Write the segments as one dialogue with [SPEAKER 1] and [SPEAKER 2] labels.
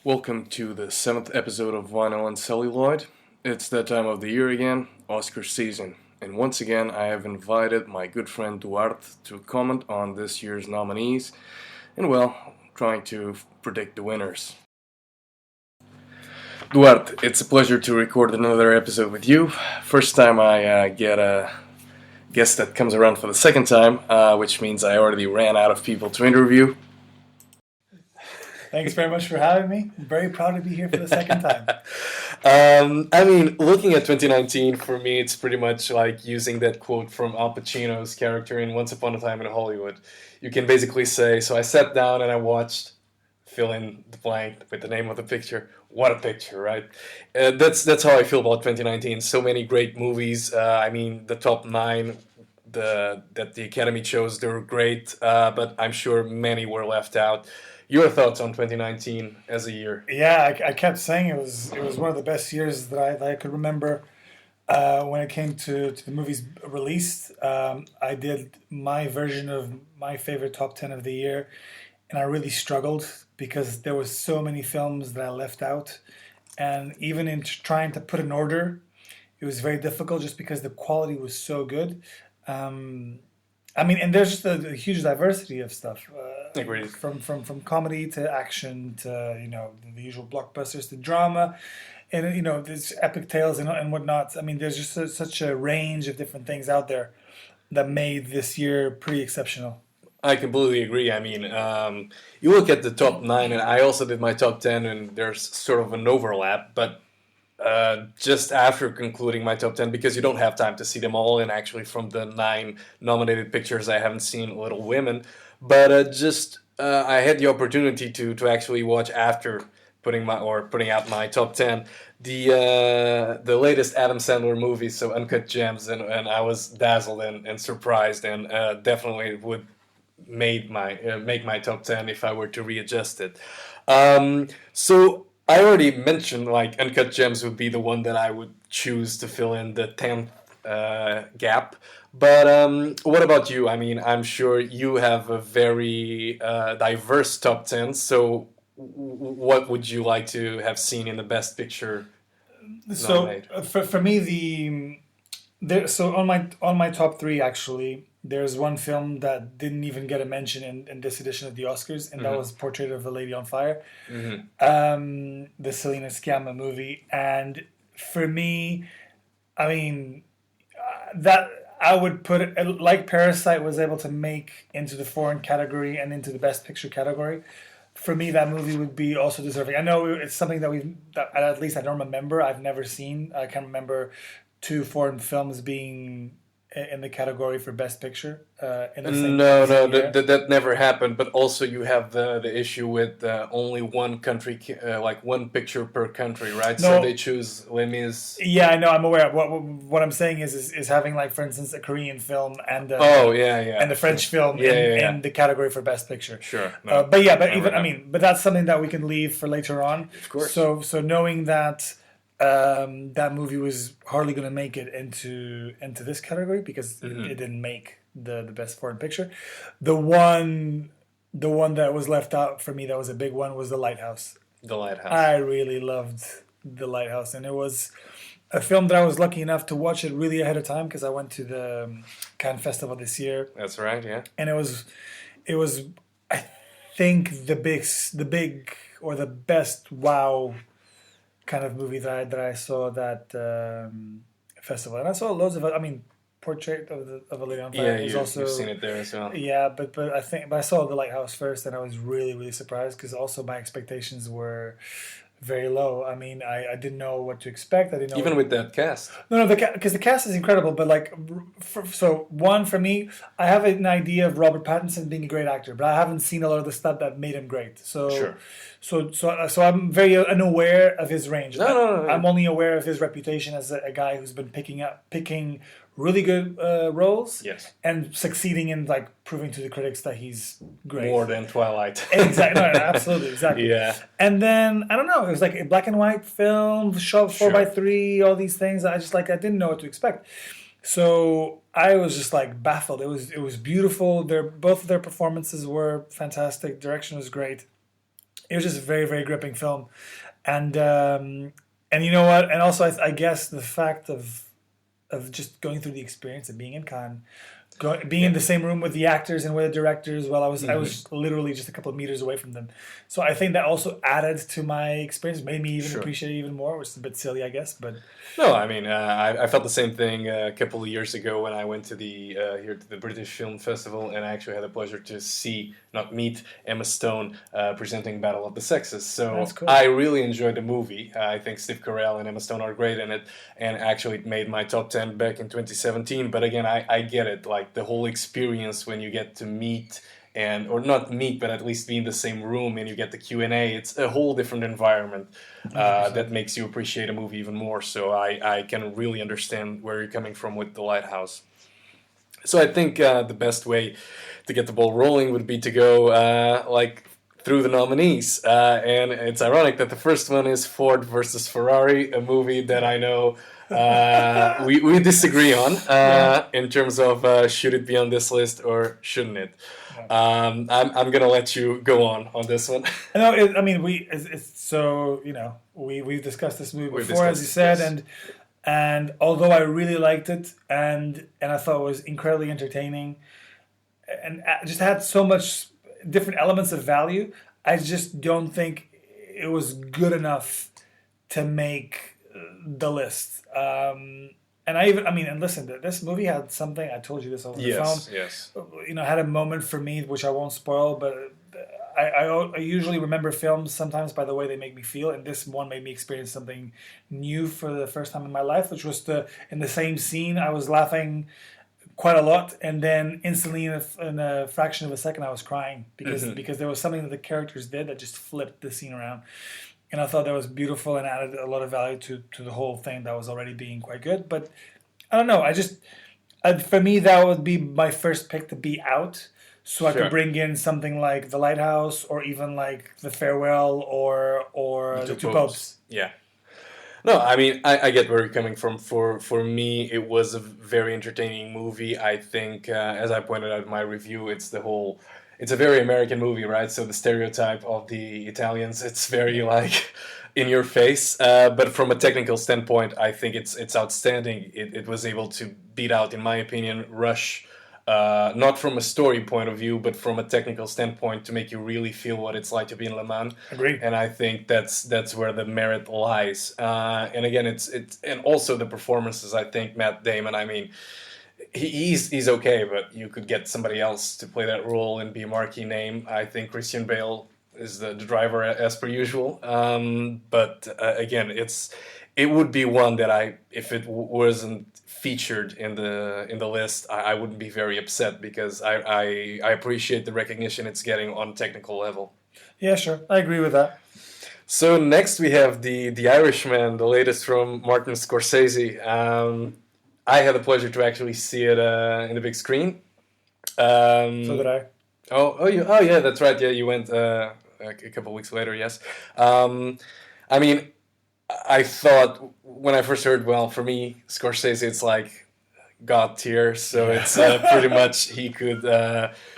[SPEAKER 1] Welcome to the 7th episode of Vinyl and Celluloid. It's that time of the year again, Oscar season. And once again, I have invited my good friend Duarte to comment on this year's nominees and, well, trying to predict the winners. Duarte, it's a pleasure to record another episode with you. First time I get a guest that comes around for the second time, which means I already ran out of people to interview.
[SPEAKER 2] Thanks very much for having me. I'm very proud to be here for the second time.
[SPEAKER 1] Looking at 2019, for me, it's pretty much like using that quote from Al Pacino's character in Once Upon a Time in Hollywood. You can basically say, so I sat down and I watched, fill in the blank with the name of the picture. What a picture, right? That's how I feel about 2019. So many great movies. The top 9 that the Academy chose, they were great, but I'm sure many were left out. Your thoughts on 2019 as a year?
[SPEAKER 2] Yeah, I kept saying it was one of the best years that I could remember. When it came to the movies released, I did my version of my favorite top 10 of the year, and I really struggled because there was so many films that I left out, and even in trying to put an order, it was very difficult just because the quality was so good. Um, and there's just a huge diversity of stuff,
[SPEAKER 1] Agreed.
[SPEAKER 2] from comedy to action to the usual blockbusters to drama, and there's epic tales and whatnot. I mean, there's just such a range of different things out there that made this year pretty exceptional.
[SPEAKER 1] I completely agree. You look at the top 9, and I also did my top 10, and there's sort of an overlap, but just after concluding my top 10, because you don't have time to see them all, and actually from the 9 nominated pictures, I haven't seen Little Women, but I had the opportunity to actually watch after putting out my top 10 the latest Adam Sandler movie, so Uncut Gems, and I was dazzled and surprised, and definitely would make my top 10 if I were to readjust it. So I already mentioned like Uncut Gems would be the one that I would choose to fill in the 10th gap. But what about you? I mean, I'm sure you have a very diverse top 10. So what would you like to have seen in the Best Picture
[SPEAKER 2] So
[SPEAKER 1] nominate?
[SPEAKER 2] for me, so on my top three actually, there's one film that didn't even get a mention in this edition of the Oscars, and that was Portrait of a Lady on Fire, the Selena Sciamma movie. And for me, I mean, that I would put it like Parasite was able to make into the foreign category and into the Best Picture category. For me, that movie would be also deserving. I know it's something that at least I don't remember. I've never seen. I can't remember two foreign films being in the category for Best Picture in the
[SPEAKER 1] No, no,
[SPEAKER 2] same year.
[SPEAKER 1] that never happened. But also, you have the issue with only one country, like one picture per country, right? So
[SPEAKER 2] No,
[SPEAKER 1] they choose Les Mis.
[SPEAKER 2] yeah, I know. I'm aware. What I'm saying is having, like, for instance, a Korean film
[SPEAKER 1] Oh, yeah, yeah,
[SPEAKER 2] and the French film
[SPEAKER 1] yeah, yeah, yeah.
[SPEAKER 2] in the category for Best Picture.
[SPEAKER 1] Sure, no,
[SPEAKER 2] But yeah, but
[SPEAKER 1] never
[SPEAKER 2] even I
[SPEAKER 1] happened.
[SPEAKER 2] mean, but that's something that we can leave for later on.
[SPEAKER 1] Of course.
[SPEAKER 2] So knowing that that movie was hardly going to make it into this category because it didn't make the best foreign picture. The one the one that was left out for me that was a big one was The Lighthouse.
[SPEAKER 1] The Lighthouse.
[SPEAKER 2] I really loved The Lighthouse, and it was a film that I was lucky enough to watch it really ahead of time because I went to the Cannes Festival this year,
[SPEAKER 1] That's right. Yeah.
[SPEAKER 2] and it was I think the big or the best wow kind of movie that I saw at that festival, and I saw loads of it. I mean, Portrait of a Lady on Fire
[SPEAKER 1] Yeah,
[SPEAKER 2] is
[SPEAKER 1] you've
[SPEAKER 2] also
[SPEAKER 1] seen it there as well.
[SPEAKER 2] yeah, but I saw The Lighthouse first, and I was really really surprised because also my expectations were very low. I mean, I didn't know what to expect. I didn't know
[SPEAKER 1] Even with that cast.
[SPEAKER 2] no, because the cast is incredible. But like, so one for me, I have an idea of Robert Pattinson being a great actor, but I haven't seen a lot of the stuff that made him great. So,
[SPEAKER 1] Sure.
[SPEAKER 2] so I'm very unaware of his range.
[SPEAKER 1] No.
[SPEAKER 2] I'm only aware of his reputation as a guy who's been picking really good roles
[SPEAKER 1] Yes.
[SPEAKER 2] and succeeding in like proving to the critics that he's great.
[SPEAKER 1] More than Twilight.
[SPEAKER 2] Exactly, no, absolutely, exactly.
[SPEAKER 1] Yeah.
[SPEAKER 2] And then I don't know. It was like a black and white film, shot four
[SPEAKER 1] Sure.
[SPEAKER 2] by three, all these things. I didn't know what to expect. So I was just like baffled. It was beautiful. Both of their performances were fantastic. Direction was great. It was just a very, very gripping film, and you know what? And also, I guess the fact of just going through the experience of being in Cannes, being in the same room with the actors and with the directors. Well, I was literally just a couple of meters away from them, so I think that also added to my experience, made me even
[SPEAKER 1] Sure.
[SPEAKER 2] appreciate it even more, which is a bit silly, I guess. But
[SPEAKER 1] No, I mean, I felt the same thing a couple of years ago when I went to the here to the British Film Festival, and I actually had the pleasure to see, not meet, Emma Stone presenting Battle of the Sexes. So
[SPEAKER 2] That's cool.
[SPEAKER 1] I really enjoyed the movie. I think Steve Carell and Emma Stone are great in it, and actually it made my top 10 back in 2017. But again, I get it, like the whole experience when you get to meet or not meet, but at least be in the same room and you get the Q&A. It's a whole different environment that makes you appreciate a movie even more. So I can really understand where you're coming from with The Lighthouse. So I think the best way to get the ball rolling would be to go through the nominees. And it's ironic that the first one is Ford versus Ferrari, a movie that I know we disagree on in terms of should it be on this list or shouldn't it. I'm gonna let you go on this one.
[SPEAKER 2] No, I mean it's so we've discussed this movie before, as you said,
[SPEAKER 1] yes.
[SPEAKER 2] and although I really liked it and I thought it was incredibly entertaining and just had so much different elements of value, I just don't think it was good enough to make the list. And and listen, this movie had something. I told you this over the phone.
[SPEAKER 1] Yes.
[SPEAKER 2] Had a moment for me, which I won't spoil, but I usually remember films sometimes by the way they make me feel, and this one made me experience something new for the first time in my life, which was in the same scene I was laughing quite a lot, and then instantly in a fraction of a second I was crying because there was something that the characters did that just flipped the scene around. And I thought that was beautiful and added a lot of value to the whole thing that was already being quite good. But I don't know. For me, that would be my first pick to be out. So I could bring in something like The Lighthouse or even like The Farewell or The Two Popes.
[SPEAKER 1] Yeah. No, I mean, I get where you're coming from. For me, it was a very entertaining movie. I think, as I pointed out in my review, it's a very American movie, right? So the stereotype of the Italians, it's very like in your face. But from a technical standpoint, I think it's outstanding. It was able to beat out, in my opinion, Rush. Not from a story point of view, but from a technical standpoint, to make you really feel what it's like to be in Le Mans.
[SPEAKER 2] Agreed.
[SPEAKER 1] And I think that's where the merit lies. And again, it's and also the performances. I think Matt Damon. I mean, he's okay, but you could get somebody else to play that role and be a marquee name. I think Christian Bale is the driver as per usual. But again, it would be one that if it wasn't featured in the list, I wouldn't be very upset because I appreciate the recognition it's getting on technical level.
[SPEAKER 2] Yeah, sure, I agree with that.
[SPEAKER 1] So next we have the Irishman, the latest from Martin Scorsese. I had the pleasure to actually see it in the big screen.
[SPEAKER 2] So did I.
[SPEAKER 1] Oh yeah, that's right. Yeah, you went a couple weeks later. Yes. I mean, I thought when I first heard, well, for me, Scorsese, it's like God tier. So it's pretty much he could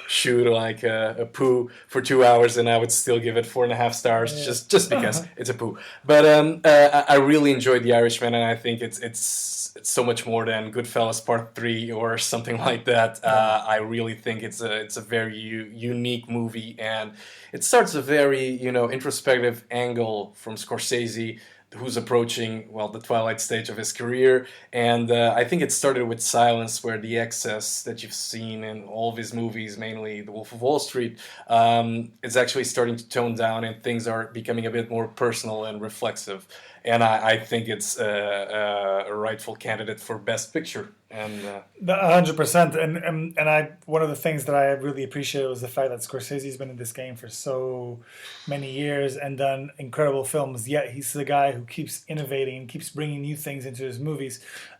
[SPEAKER 1] shoot like a poo for 2 hours, and I would still give it 4.5 stars just because it's a poo. But I really enjoyed The Irishman, and I think it's so much more than Goodfellas Part 3 or something like that. I really think it's a very unique movie, and it starts a very introspective angle from Scorsese, who's approaching, well, the twilight stage of his career. And I think it started with Silence, where the excess that you've seen in all of his movies, mainly The Wolf of Wall Street, is actually starting to tone down, and things are becoming a bit more personal and reflexive. And I think it's a rightful candidate for Best Picture. And
[SPEAKER 2] 100%. And one of the things that I really appreciated was the fact that Scorsese's been in this game for so many years and done incredible films. Yet he's the guy who keeps innovating and keeps bringing new things into his movies.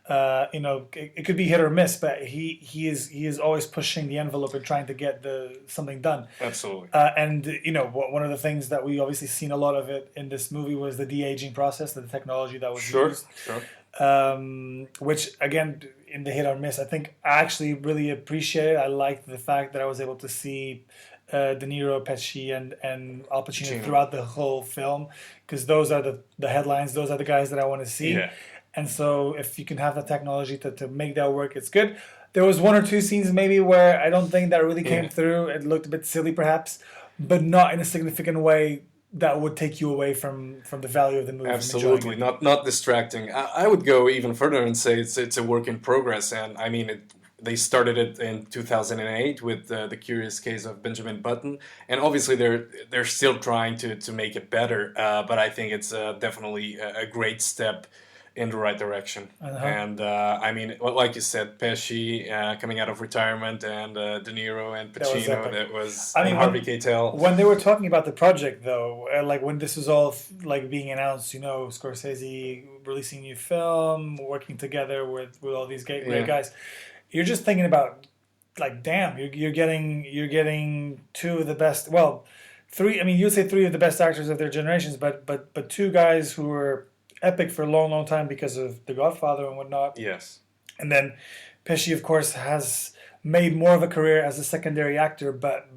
[SPEAKER 2] It could be hit or miss, but he is always pushing the envelope and trying to get something done.
[SPEAKER 1] Absolutely.
[SPEAKER 2] One of the things that we obviously seen a lot of it in this movie was the de-aging process, the technology that was used.
[SPEAKER 1] Sure.
[SPEAKER 2] Which again, in the hit or miss, I think I actually really appreciate it. I liked the fact that I was able to see De Niro, Pesci, and Al Pacino
[SPEAKER 1] Pacino.
[SPEAKER 2] throughout the whole film, because those are the headlines. Those are the guys that I want to see.
[SPEAKER 1] Yeah.
[SPEAKER 2] And so if you can have the technology to make that work, it's good. There was one or two scenes maybe where I don't think that really came
[SPEAKER 1] Yeah.
[SPEAKER 2] through. It looked a bit silly perhaps, but not in a significant way that would take you away from the value of the movie. from enjoying
[SPEAKER 1] Absolutely,
[SPEAKER 2] it.
[SPEAKER 1] not distracting. I would go even further and say it's a work in progress, and I mean they started it in 2008 with the Curious Case of Benjamin Button, and obviously they're still trying to make it better. But I think it's definitely a great step in the right direction.
[SPEAKER 2] Uh-huh.
[SPEAKER 1] And I mean, like you said, Pesci coming out of retirement, and De Niro and
[SPEAKER 2] That was
[SPEAKER 1] Pacino.
[SPEAKER 2] epic.
[SPEAKER 1] That was
[SPEAKER 2] I mean,
[SPEAKER 1] and Harvey Keitel.
[SPEAKER 2] When they were talking about the project, though, like when this was all like being announced, you know, Scorsese releasing a new film, working together with all these great
[SPEAKER 1] Yeah.
[SPEAKER 2] guys, you're just thinking about like, damn, you're getting two of the best. Well, three. I mean, you'd say three of the best actors of their generations, but two guys who were epic for a long, long time because of The Godfather and whatnot.
[SPEAKER 1] Yes.
[SPEAKER 2] And then Pesci, of course, has made more of a career as a secondary actor, but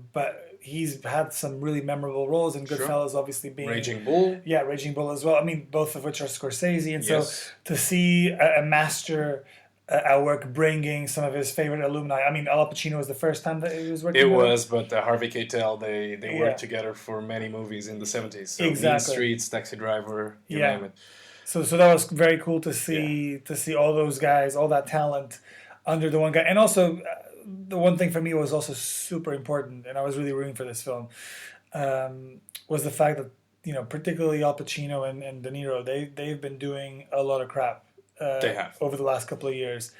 [SPEAKER 2] he's had some really memorable roles, and
[SPEAKER 1] Sure.
[SPEAKER 2] Goodfellas obviously being
[SPEAKER 1] Raging Bull.
[SPEAKER 2] yeah, Raging Bull as well. I mean, both of which are Scorsese, and
[SPEAKER 1] Yes.
[SPEAKER 2] so to see a master at work bringing some of his favorite alumni. I mean, Al Pacino was the first time that he was working.
[SPEAKER 1] It
[SPEAKER 2] with him.
[SPEAKER 1] was, but Harvey Keitel, they
[SPEAKER 2] Yeah.
[SPEAKER 1] worked together for many movies in the 70s. So Mean
[SPEAKER 2] Exactly.
[SPEAKER 1] Streets, Taxi Driver, you
[SPEAKER 2] Yeah.
[SPEAKER 1] name it.
[SPEAKER 2] So that was very cool to see all those guys, all that talent under the one guy. And also, the one thing for me was also super important, and I was really rooting for this film, was the fact that, you know, particularly Al Pacino and De Niro, they've been doing a lot of crap
[SPEAKER 1] They have.
[SPEAKER 2] over the last couple of years.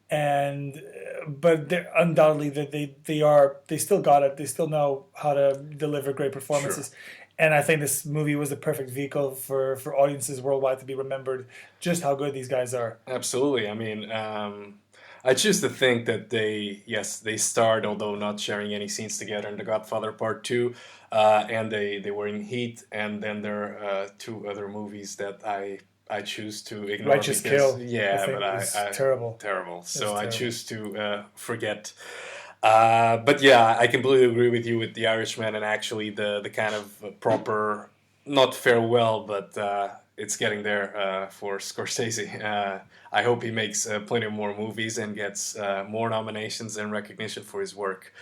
[SPEAKER 2] And but they're undoubtedly that they still got it. They still know how to deliver great performances. And I think this movie was the perfect vehicle for audiences worldwide to be remembered just how good these guys are.
[SPEAKER 1] Absolutely. I mean, I choose to think that they starred, although not sharing any scenes together, in The Godfather Part 2. And they were in Heat, and then there are two other movies that I choose to ignore.
[SPEAKER 2] Righteous
[SPEAKER 1] because,
[SPEAKER 2] Kill,
[SPEAKER 1] Yeah,
[SPEAKER 2] I think
[SPEAKER 1] but
[SPEAKER 2] was
[SPEAKER 1] I
[SPEAKER 2] terrible.
[SPEAKER 1] terrible. So I
[SPEAKER 2] terrible.
[SPEAKER 1] choose to forget. But yeah, I completely agree with you with The Irishman, and actually the kind of proper, not farewell, but it's getting there for Scorsese. I hope he makes plenty more movies and gets more nominations and recognition for his work.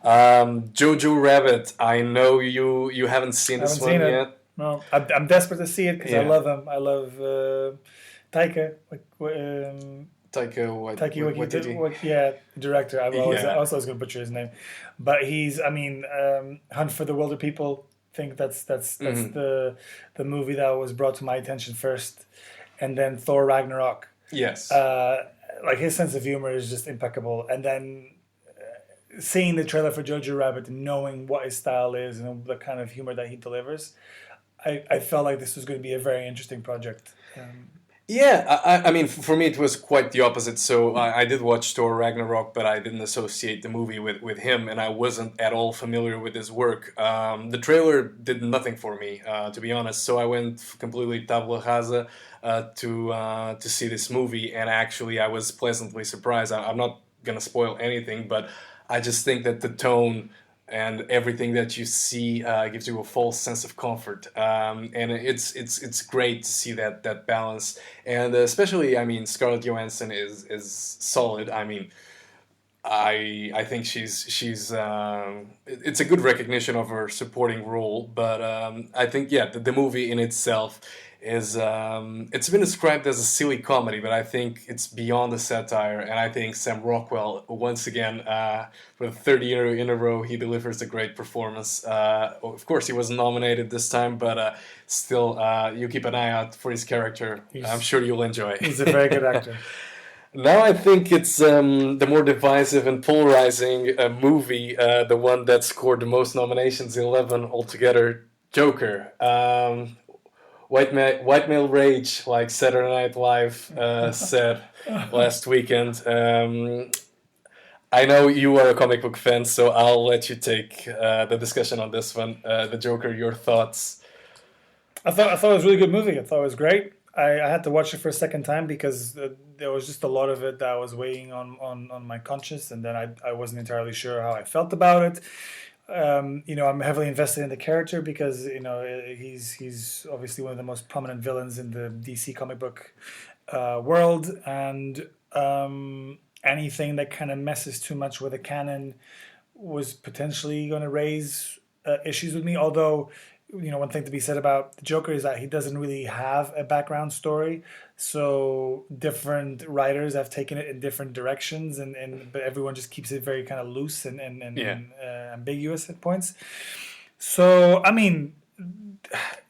[SPEAKER 1] Jojo Rabbit, I know you haven't seen this
[SPEAKER 2] Haven't
[SPEAKER 1] one
[SPEAKER 2] seen it.
[SPEAKER 1] yet.
[SPEAKER 2] No, I'm desperate to see it because I
[SPEAKER 1] Yeah.
[SPEAKER 2] love him. I love Taika.
[SPEAKER 1] Taika
[SPEAKER 2] Taika
[SPEAKER 1] Waititi.
[SPEAKER 2] yeah, the director. I
[SPEAKER 1] Yeah.
[SPEAKER 2] was going to butcher his name, but he's. I mean, Hunt for the Wilder People. I think that's
[SPEAKER 1] Mhm.
[SPEAKER 2] the movie that was brought to my attention first, and then Thor Ragnarok.
[SPEAKER 1] Yes.
[SPEAKER 2] Like his sense of humor is just impeccable, and then seeing the trailer for Jojo Rabbit and knowing what his style is and the kind of humor that he delivers, I felt like this was going to be a very interesting project.
[SPEAKER 1] Yeah, I mean, for me, it was quite the opposite. So I did watch Thor Ragnarok, but I didn't associate the movie with him, and I wasn't at all familiar with his work. The trailer did nothing for me, to be honest. So I went completely tabula rasa to see this movie, and actually, I was pleasantly surprised. I'm not gonna spoil anything, but I just think that the tone and everything that you see gives you a false sense of comfort, and it's great to see that balance, and especially, I mean, Scarlett Johansson is solid. I mean, I think she's it's a good recognition of her supporting role, but I think the movie in itself is it's been described as a silly comedy, but I think it's beyond the satire, and I think Sam Rockwell once again for the third year in a row he delivers a great performance. Of course, he was nominated this time, but still, you keep an eye out for his character. I'm sure you'll enjoy.
[SPEAKER 2] He's a very good actor.
[SPEAKER 1] Now I think it's the more divisive and polarizing movie, the one that scored the most nominations, 11 altogether, Joker. White male rage, like Saturday Night Live said last weekend. I know you are a comic book fan, so I'll let you take the discussion on this one. The Joker, your thoughts?
[SPEAKER 2] I thought it was a really good movie. I thought it was great. I had to watch it for a second time because there was just a lot of it that was weighing on my conscience, and then I wasn't entirely sure how I felt about it. I'm heavily invested in the character because he's obviously one of the most prominent villains in the DC comic book world, and anything that kind of messes too much with the canon was potentially going to raise issues with me. Although, one thing to be said about the Joker is that he doesn't really have a background story, so different writers have taken it in different directions, and but everyone just keeps it very kind of loose and ambiguous at points. So, I mean,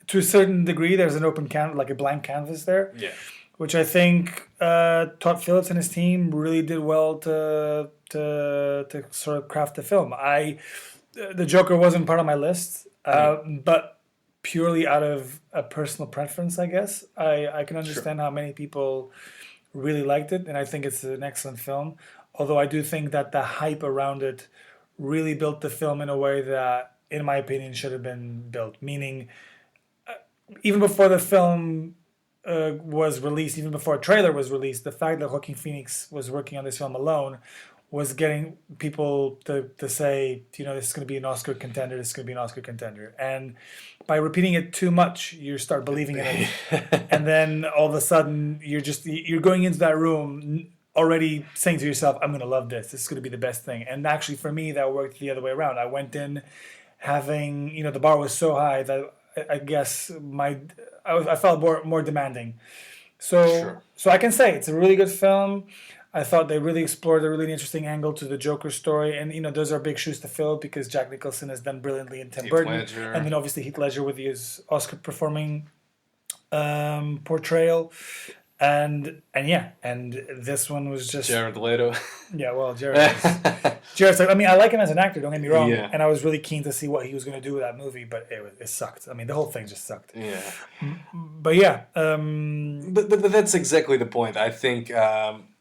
[SPEAKER 2] to a certain degree, there's an open like a blank canvas there,
[SPEAKER 1] Yeah.
[SPEAKER 2] which I think Todd Phillips and his team really did well to sort of craft the film. The Joker wasn't part of my list, but purely out of a personal preference, I guess. I can understand how many people really liked it, and I think it's an excellent film. Although I do think that the hype around it really built the film in a way that, in my opinion, should have been built. Meaning, even before the film was released, even before a trailer was released, the fact that Joaquin Phoenix was working on this film alone was getting people to say, this is going to be an Oscar contender, this is going to be an Oscar contender. And by repeating it too much, you start believing in it. And then all of a sudden, you're going into that room already saying to yourself, I'm going to love this. This is going to be the best thing. And actually, for me, that worked the other way around. I went in having, the bar was so high that I guess I felt more demanding. So I can say it's a really good film. I thought they really explored a really interesting angle to the Joker story, and those are big shoes to fill because Jack Nicholson has done brilliantly in Tim Burton,
[SPEAKER 1] Ledger.
[SPEAKER 2] and then obviously Heath Ledger with his Oscar performing portrayal, and this one was just
[SPEAKER 1] Jared Leto.
[SPEAKER 2] Yeah, well, Jared's like, I like him as an actor, don't get me wrong,
[SPEAKER 1] Yeah.
[SPEAKER 2] and I was really keen to see what he was going to do with that movie, but it sucked. I mean, the whole thing just sucked.
[SPEAKER 1] Yeah.
[SPEAKER 2] But yeah,
[SPEAKER 1] But that's exactly the point. I think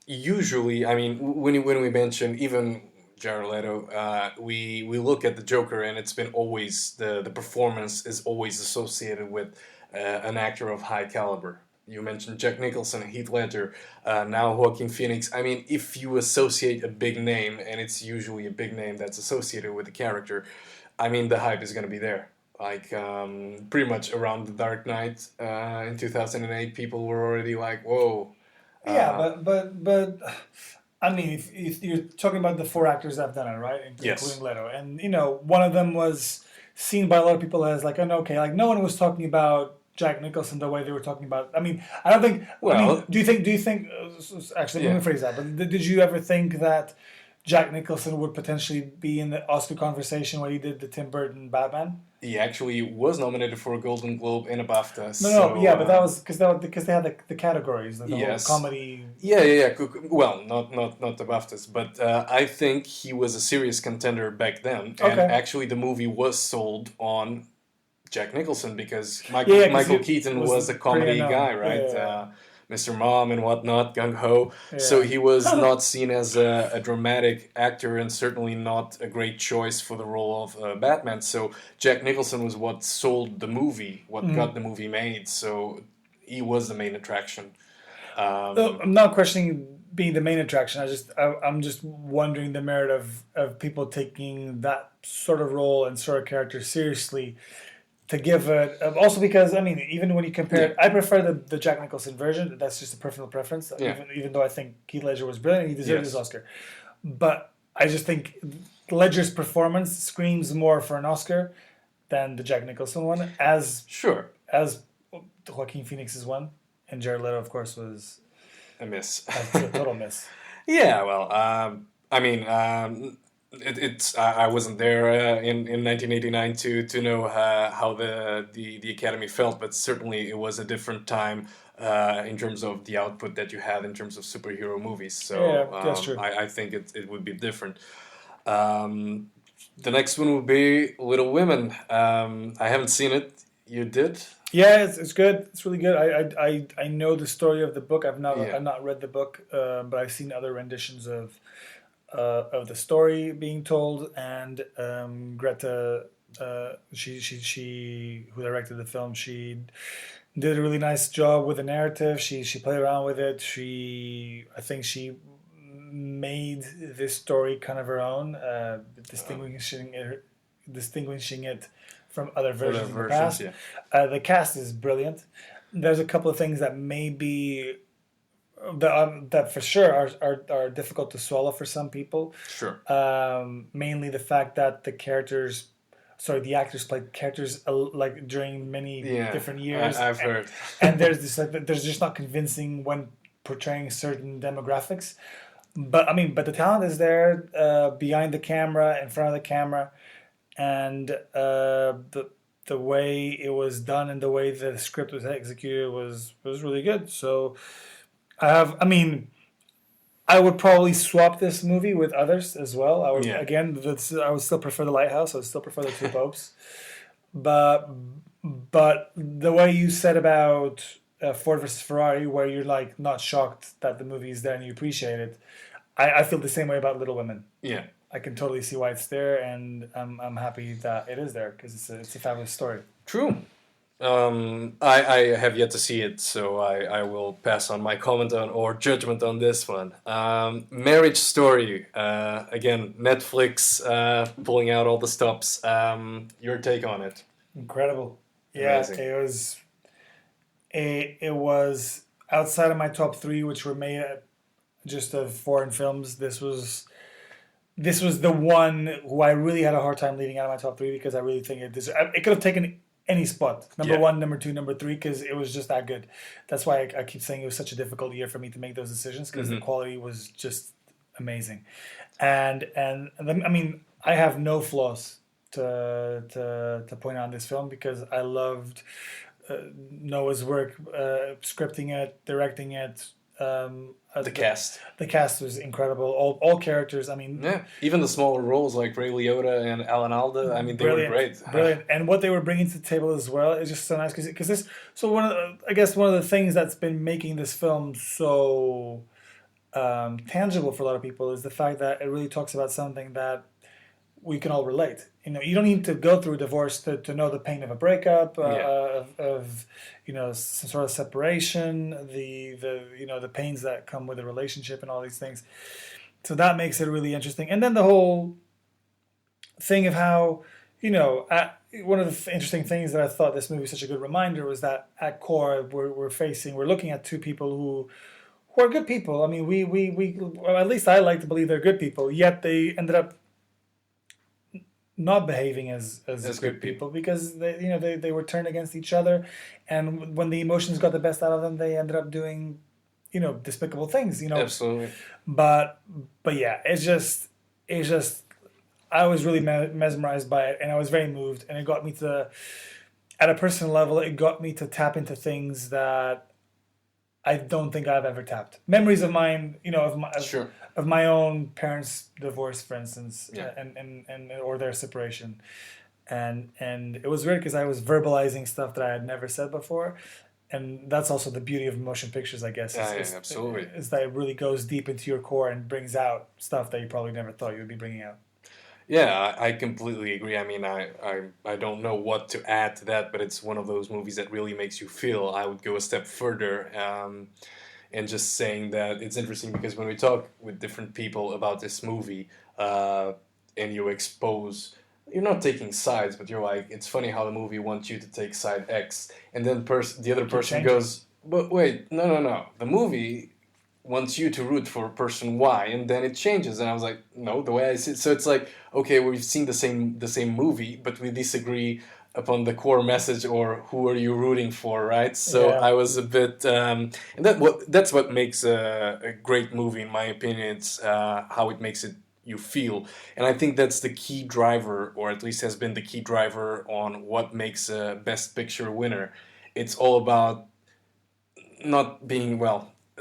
[SPEAKER 1] usually, I mean, when we mention even Jared Leto, we look at the Joker, and it's been always the performance is always associated with an actor of high caliber. You mentioned Jack Nicholson, Heath Ledger, now Joaquin Phoenix. I mean, if you associate a big name, and it's usually a big name that's associated with the character, I mean, the hype is going to be there. Like, pretty much around The Dark Knight in 2008, people were already like, whoa.
[SPEAKER 2] yeah, but I mean, if you're talking about the four actors that have done it, right?
[SPEAKER 1] Yes.
[SPEAKER 2] Including Leto. And, one of them was seen by a lot of people as like, okay, like no one was talking about Jack Nicholson the way they were talking about. I mean, I don't think.
[SPEAKER 1] Well,
[SPEAKER 2] do you think? Actually, let me rephrase that. But did you ever think that Jack Nicholson would potentially be in the Oscar conversation when he did the Tim Burton Batman?
[SPEAKER 1] He actually was nominated for a Golden Globe and a BAFTA.
[SPEAKER 2] No, yeah, but that was because they had the categories, the
[SPEAKER 1] Yes.
[SPEAKER 2] whole comedy.
[SPEAKER 1] Yeah. Well, not the BAFTAs, but I think he was a serious contender back then. And actually, the movie was sold on Jack Nicholson because Michael Keaton was a comedy guy, right?
[SPEAKER 2] Yeah.
[SPEAKER 1] Mr. Mom and whatnot, gung ho. Yeah. So he was not seen as a dramatic actor, and certainly not a great choice for the role of Batman. So Jack Nicholson was what sold the movie, what got the movie made. So he was the main attraction.
[SPEAKER 2] I'm not questioning being the main attraction. I'm just wondering the merit of people taking that sort of role and sort of character seriously. To give it, also because, I mean, even when you compare it, I prefer the Jack Nicholson version. That's just a personal preference.
[SPEAKER 1] Yeah.
[SPEAKER 2] Even though I think Heath Ledger was brilliant, he deserved his Oscar. But I just think Ledger's performance screams more for an Oscar than the Jack Nicholson one. As Joaquin Phoenix's one, and Jared Leto, of course, was
[SPEAKER 1] a miss,
[SPEAKER 2] a total miss.
[SPEAKER 1] Yeah, well, I mean. I wasn't there in 1989 to know how the Academy felt, but certainly it was a different time in terms of the output that you had in terms of superhero movies. So
[SPEAKER 2] that's true.
[SPEAKER 1] I think it would be different. The next one would be Little Women. I haven't seen it. You did?
[SPEAKER 2] Yeah, it's good. It's really good. I know the story of the book. I've not read the book, but I've seen other renditions of the story being told, and Greta, she who directed the film, she did a really nice job with the narrative. She played around with it. I think she made this story kind of her own, distinguishing distinguishing it from other
[SPEAKER 1] For the
[SPEAKER 2] versions in the
[SPEAKER 1] versions,
[SPEAKER 2] past.
[SPEAKER 1] yeah.
[SPEAKER 2] The cast is brilliant. There's a couple of things that maybe that for sure are difficult to swallow for some people.
[SPEAKER 1] Sure.
[SPEAKER 2] Mainly the fact that the actors played characters like during many
[SPEAKER 1] Yeah,
[SPEAKER 2] different years.
[SPEAKER 1] I've heard.
[SPEAKER 2] And there's this like there's just not convincing when portraying certain demographics. But the talent is there behind the camera, in front of the camera, and the way it was done and the way the script was executed was really good. So I would probably swap this movie with others as well. I would
[SPEAKER 1] Yeah.
[SPEAKER 2] again, I would still prefer The Lighthouse. I would still prefer The Two Popes, but the way you said about Ford versus Ferrari, where you're like not shocked that the movie is there and you appreciate it, I feel the same way about Little Women.
[SPEAKER 1] Yeah.
[SPEAKER 2] I can totally see why it's there, and I'm happy that it is there because it's a fabulous story.
[SPEAKER 1] True. I have yet to see it, so I will pass on my comment on or judgment on this one. Marriage Story. Again, Netflix pulling out all the stops. Your take on it?
[SPEAKER 2] Incredible. Yeah,
[SPEAKER 1] Amazing.
[SPEAKER 2] it was outside of my top three, which were made just of foreign films. This was the one who I really had a hard time leaving out of my top three because I really think it could have taken any spot, number
[SPEAKER 1] Yeah.
[SPEAKER 2] one, number two, number three, because it was just that good. That's why I keep saying it was such a difficult year for me to make those decisions because the quality was just amazing, and I have no flaws to point out in this film because I loved Noah's work, scripting it, directing it.
[SPEAKER 1] The cast.
[SPEAKER 2] The cast was incredible. All characters. I mean,
[SPEAKER 1] Yeah. Even the smaller roles like Ray Liotta and Alan Alda. I mean, they were great.
[SPEAKER 2] Brilliant, and what they were bringing to the table as well is just so nice because this. So I guess one of the things that's been making this film so tangible for a lot of people is the fact that it really talks about something that we can all relate. You don't need to go through a divorce to know the pain of a breakup, of some sort of separation, the pains that come with a relationship and all these things. So that makes it really interesting. And then the whole thing of how, one of the interesting things that I thought this movie was such a good reminder was that at core we're looking at two people who are good people. I mean, well, at least I like to believe they're good people. Yet they ended up not behaving as good people because they were turned against each other, and when the emotions got the best out of them, they ended up doing despicable things.
[SPEAKER 1] Absolutely.
[SPEAKER 2] But yeah, it's just I was really mesmerized by it, and I was very moved, and it got me to, at a personal level, it got me to tap into things that I don't think I've ever tapped. Memories of mine,
[SPEAKER 1] Sure.
[SPEAKER 2] of my own parents' divorce, for instance,
[SPEAKER 1] Yeah.
[SPEAKER 2] and or their separation, and it was weird because I was verbalizing stuff that I had never said before, and that's also the beauty of motion pictures, I guess.
[SPEAKER 1] Absolutely.
[SPEAKER 2] Is that it really goes deep into your core and brings out stuff that you probably never thought you would be bringing out.
[SPEAKER 1] Yeah, I completely agree. I mean, I don't know what to add to that, but it's one of those movies that really makes you feel. I would go a step further, and just saying that it's interesting because when we talk with different people about this movie, and you expose, you're not taking sides, but you're like, it's funny how the movie wants you to take side X, and then the other person
[SPEAKER 2] changing.
[SPEAKER 1] goes, but wait, no, the movie wants you to root for person Y, and then it changes, and I was like, no, the way I see it. So it's like, okay, we've seen the same movie, but we disagree upon the core message or who are you rooting for, right? So
[SPEAKER 2] Yeah.
[SPEAKER 1] I was a bit, and that's what makes a great movie, in my opinion. It's how it makes it you feel, and I think that's the key driver, or at least has been the key driver on what makes a Best Picture winner. It's all about not being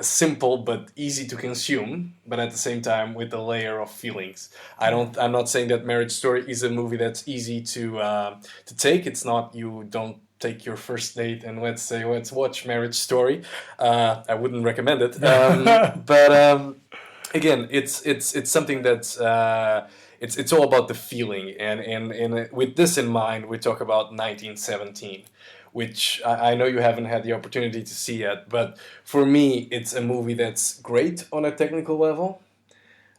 [SPEAKER 1] simple but easy to consume, but at the same time with a layer of feelings. I'm not saying that Marriage Story is a movie that's easy to take. It's not. You don't take your first date and let's watch Marriage Story. I wouldn't recommend it. But again, it's something that's it's all about the feeling, and with this in mind, we talk about 1917. Which I know you haven't had the opportunity to see yet, but for me, it's a movie that's great on a technical level,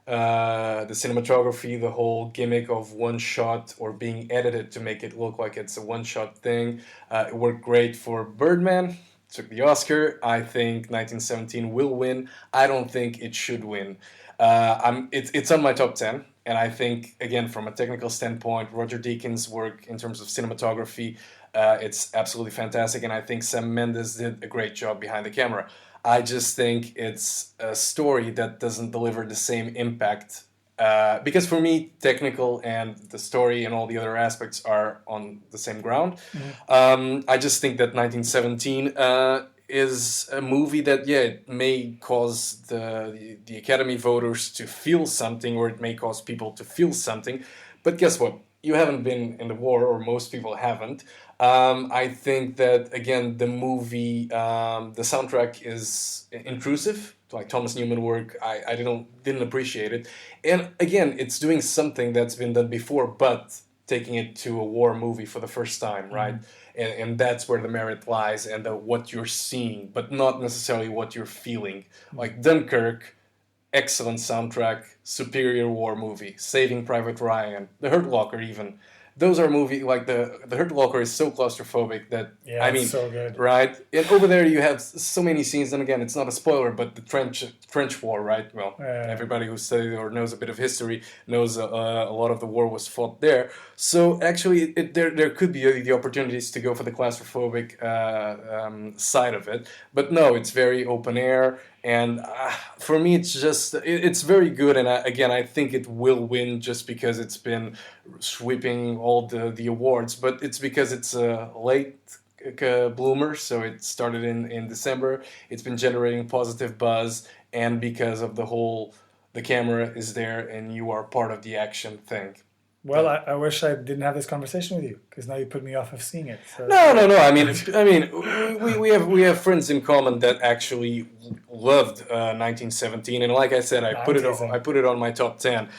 [SPEAKER 1] The cinematography, the whole gimmick of one shot or being edited to make it look like it's a one shot thing, it worked great for Birdman. Took the Oscar. I think 1917 will win. I don't think it should win. It's on my top 10, and I think, again, from a technical standpoint, Roger Deakins' work in terms of cinematography, it's absolutely fantastic, and I think Sam Mendes did a great job behind the camera. I just think it's a story that doesn't deliver the same impact. Because for me, technical and the story and all the other aspects are on the same ground. I just think that 1917 is a movie that, yeah, it may cause the Academy voters to feel something, or it may cause people to feel something. But guess what? You haven't been in the war, or most people haven't. I think that, again, the movie, the soundtrack is intrusive. Like Thomas Newman work, I didn't appreciate it. And again, it's doing something that's been done before, but taking it to a war movie for the first time, right? And that's where the merit lies, and what you're seeing, but not necessarily what you're feeling. Like Dunkirk, excellent soundtrack, superior war movie. Saving Private Ryan, The Hurt Locker, even. Those are movies like the Hurt Locker is so claustrophobic that
[SPEAKER 2] Yeah,
[SPEAKER 1] I
[SPEAKER 2] it's
[SPEAKER 1] mean,
[SPEAKER 2] so good.
[SPEAKER 1] right? And over there you have so many scenes. And again, it's not a spoiler, but the trench war, right? Well, everybody who studied or knows a bit of history knows a lot of the war was fought there. So actually, there could be the opportunities to go for the claustrophobic side of it, but no, it's very open air. And for me, it's very good. And again, I think it will win just because it's been sweeping all the awards. But it's because it's a late bloomer, so it started in December. It's been generating positive buzz, and because of the camera is there and you are part of the action thing.
[SPEAKER 2] Well, I wish I didn't have this conversation with you, because now you put me off of seeing it. So.
[SPEAKER 1] No. I mean, we have friends in common that actually loved 1917, and like I said, I put it on my top 10.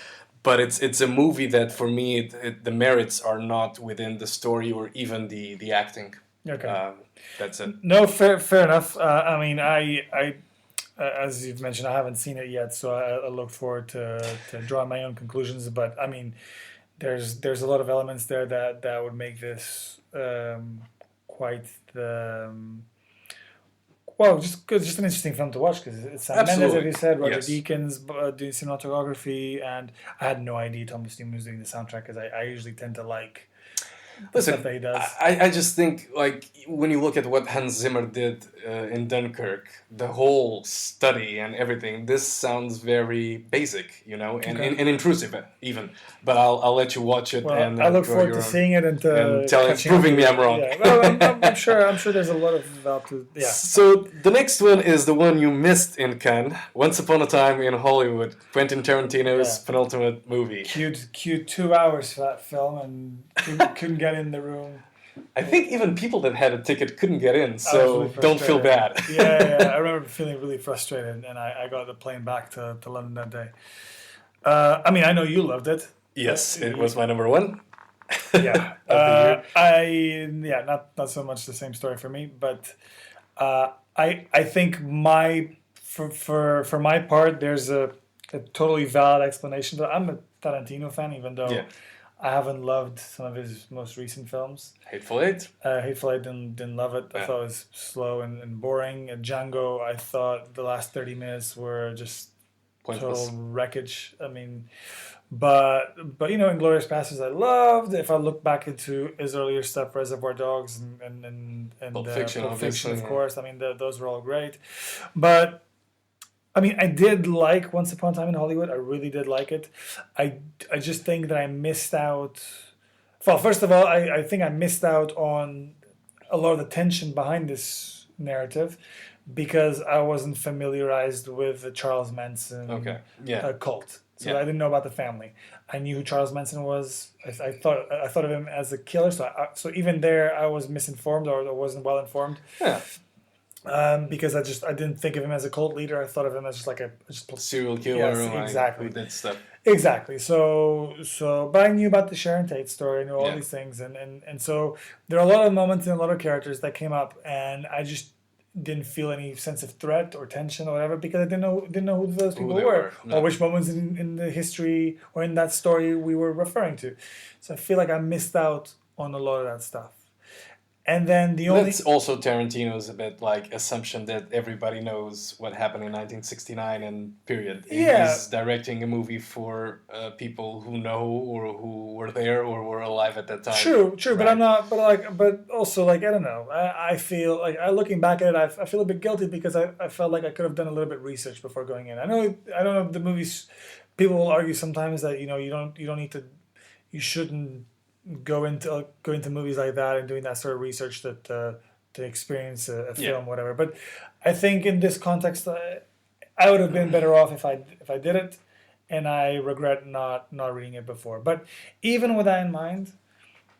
[SPEAKER 1] But it's a movie that for me the merits are not within the story or even the acting.
[SPEAKER 2] Okay.
[SPEAKER 1] That's it.
[SPEAKER 2] No, fair enough. I mean, I as you've mentioned, I haven't seen it yet, so I look forward to drawing my own conclusions. But I mean, there's a lot of elements there that would make this quite the well, just an interesting film to watch, because it's Sam Mendes, as you said, Roger Deakins doing cinematography, and I had no idea Thomas Newman was doing the soundtrack, because I usually tend to like the stuff that he does.
[SPEAKER 1] I just think, like, when you look at what Hans Zimmer did in Dunkirk, the whole study and everything, this sounds very basic, and intrusive even. But I'll let you watch it.
[SPEAKER 2] Well,
[SPEAKER 1] and
[SPEAKER 2] I look forward to seeing it and
[SPEAKER 1] proving me I'm wrong.
[SPEAKER 2] Yeah. Well, I'm sure there's a lot of yeah.
[SPEAKER 1] So the next one is the one you missed in Cannes, Once Upon a Time in Hollywood, Quentin Tarantino's penultimate movie.
[SPEAKER 2] Queued 2 hours for that film and couldn't get in the room.
[SPEAKER 1] I think even people that had a ticket couldn't get in, so really don't feel bad.
[SPEAKER 2] Yeah, I remember feeling really frustrated, and I got the plane back to London that day. I mean, I know you loved it.
[SPEAKER 1] Yes, it was my number one.
[SPEAKER 2] Yeah, not so much the same story for me, but I think for my part, there's a totally valid explanation. I'm a Tarantino fan, even though I haven't loved some of his most recent films.
[SPEAKER 1] Hateful Eight.
[SPEAKER 2] Hateful Eight didn't love it. I thought it was slow and boring. Django, I thought the last 30 minutes were just pointless. Total wreckage. I mean, but Inglourious Basterds I loved. If I look back into his earlier stuff, Reservoir Dogs and
[SPEAKER 1] Pulp Fiction,
[SPEAKER 2] of course. I mean, those were all great. But I mean, I did like Once Upon a Time in Hollywood. I really did like it. I just think that I missed out. Well, first of all, I think I missed out on a lot of the tension behind this narrative, because I wasn't familiarized with the Charles Manson cult. So I didn't know about the family. I knew who Charles Manson was. I thought of him as a killer. So even there, I was misinformed, or I wasn't well informed.
[SPEAKER 1] Yeah.
[SPEAKER 2] Because I didn't think of him as a cult leader. I thought of him as just like a
[SPEAKER 1] serial killer.
[SPEAKER 2] Yes, exactly.
[SPEAKER 1] Who did stuff.
[SPEAKER 2] Exactly. So, but I knew about the Sharon Tate story. I knew all these things, and so there are a lot of moments and a lot of characters that came up, and I just didn't feel any sense of threat or tension or whatever because I didn't know who those people
[SPEAKER 1] they
[SPEAKER 2] were
[SPEAKER 1] were, no.
[SPEAKER 2] or which moments in the history or in that story we were referring to. So I feel like I missed out on a lot of that stuff. And then the only
[SPEAKER 1] That's also Tarantino's a bit like assumption that everybody knows what happened in 1969 and period.
[SPEAKER 2] Yeah.
[SPEAKER 1] He's directing a movie for people who know or who were there or were alive at that time.
[SPEAKER 2] True, but
[SPEAKER 1] Right.
[SPEAKER 2] I'm not. But also, like, I don't know. I feel like looking back at it, I feel a bit guilty because I felt like I could have done a little bit research before going in. I don't know if the movies. People will argue sometimes that you don't need to, you shouldn't go into movies like that and doing that sort of research that to experience a
[SPEAKER 1] Yeah.
[SPEAKER 2] film, whatever. But I think in this context, I would have been better off if I did it, and I regret not reading it before. But even with that in mind,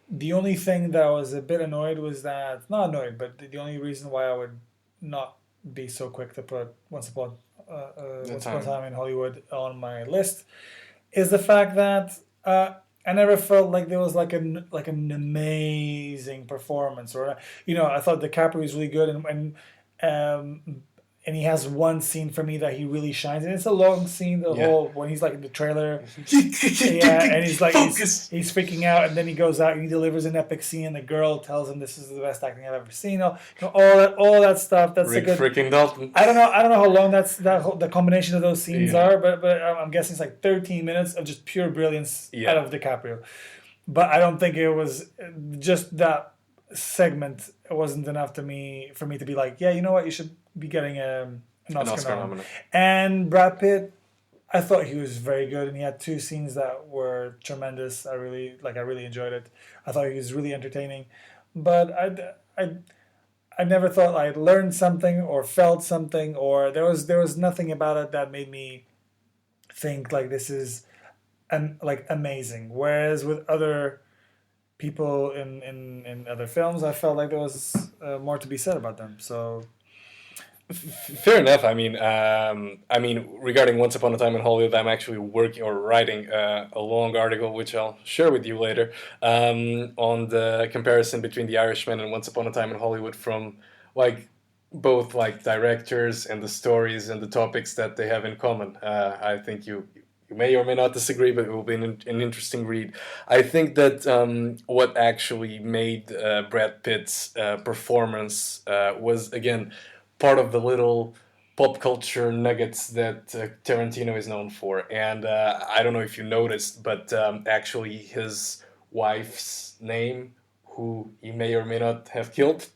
[SPEAKER 2] the only thing that I was a bit annoyed was that not annoyed, but the only reason why I would not be so quick to put Once Upon a Time in Hollywood on my list is the fact that I never felt like there was like an amazing performance or I thought DiCaprio was really good and he has one scene for me that he really shines and it's a long scene whole when he's like in the trailer and he's like he's freaking out and then he goes out and he delivers an epic scene and the girl tells him this is the best acting I've ever seen all that stuff that's
[SPEAKER 1] Rick
[SPEAKER 2] a good
[SPEAKER 1] freaking Dalton.
[SPEAKER 2] I don't know how long the combination of those scenes are, but I'm guessing it's like 13 minutes of just pure brilliance out of DiCaprio. But I don't think it was just that segment. It wasn't enough for me to be like, yeah, you know what, you should be getting an Oscar nomination. And Brad Pitt, I thought he was very good, and he had two scenes that were tremendous. I really enjoyed it. I thought he was really entertaining, but I never thought I learned something or felt something or there was nothing about it that made me think like this is like amazing. Whereas with other people in other films, I felt like there was more to be said about them. So
[SPEAKER 1] fair enough. I mean, regarding Once Upon a Time in Hollywood, I'm actually working or writing a long article, which I'll share with you later, on the comparison between The Irishman and Once Upon a Time in Hollywood from like both like directors and the stories and the topics that they have in common. I think you may or may not disagree, but it will be an interesting read. I think that what actually made Brad Pitt's performance was again part of the little pop culture nuggets that Tarantino is known for. And I don't know if you noticed, but actually his wife's name, who he may or may not have killed,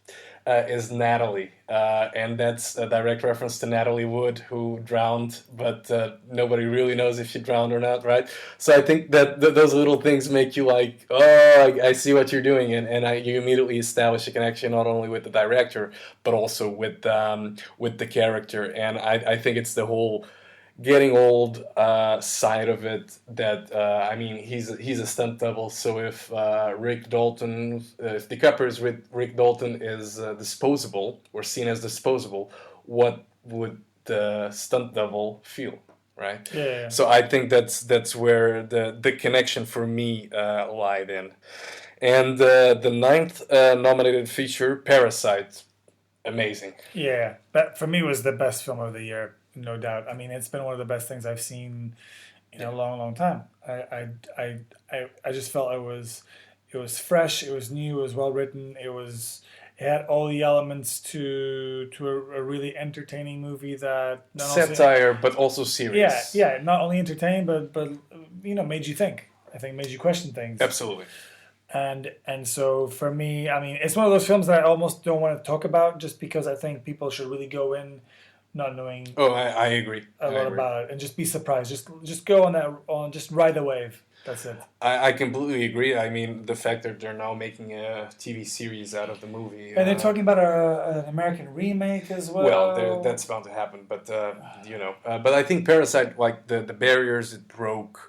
[SPEAKER 1] is Natalie. And that's a direct reference to Natalie Wood, who drowned, but nobody really knows if she drowned or not, right? So I think that those little things make you like, oh, I see what you're doing. And you immediately establish a connection not only with the director, but also with the character. And I think it's the whole getting old side of it that I mean he's a stunt double, so if Rick Dalton, if DiCaprio's with Rick Dalton is disposable or seen as disposable, what would the stunt double feel, right?
[SPEAKER 2] Yeah.
[SPEAKER 1] So I think that's where the connection for me lied in. And the ninth nominated feature, Parasite, amazing.
[SPEAKER 2] Yeah, that for me was the best film of the year. No doubt. I mean, it's been one of the best things I've seen in a long, long time. I just felt it was fresh, it was new, it was well written, it had all the elements to a really entertaining movie that
[SPEAKER 1] satire, but also serious.
[SPEAKER 2] Yeah, not only entertaining, but made you think. I think made you question things.
[SPEAKER 1] Absolutely.
[SPEAKER 2] And so for me, I mean, it's one of those films that I almost don't want to talk about just because I think people should really go in not knowing
[SPEAKER 1] I agree
[SPEAKER 2] a lot about it and just be surprised. Just go just ride the wave. That's it.
[SPEAKER 1] I completely agree. I mean, the fact that they're now making a TV series out of the movie,
[SPEAKER 2] and they're talking about an American remake as well.
[SPEAKER 1] Well, that's bound to happen, but but I think Parasite, like the barriers it broke.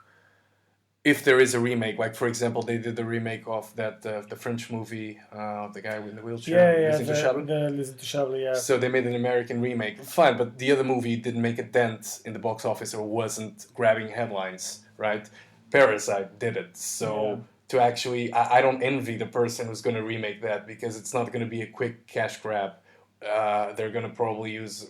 [SPEAKER 1] If there is a remake, like for example, they did the remake of that the French movie, the guy in the wheelchair,
[SPEAKER 2] Les Intouchables, yeah.
[SPEAKER 1] So they made an American remake, fine, but the other movie didn't make a dent in the box office or wasn't grabbing headlines, right? Parasite did it, so to actually, I don't envy the person who's going to remake that because it's not going to be a quick cash grab. they're gonna probably use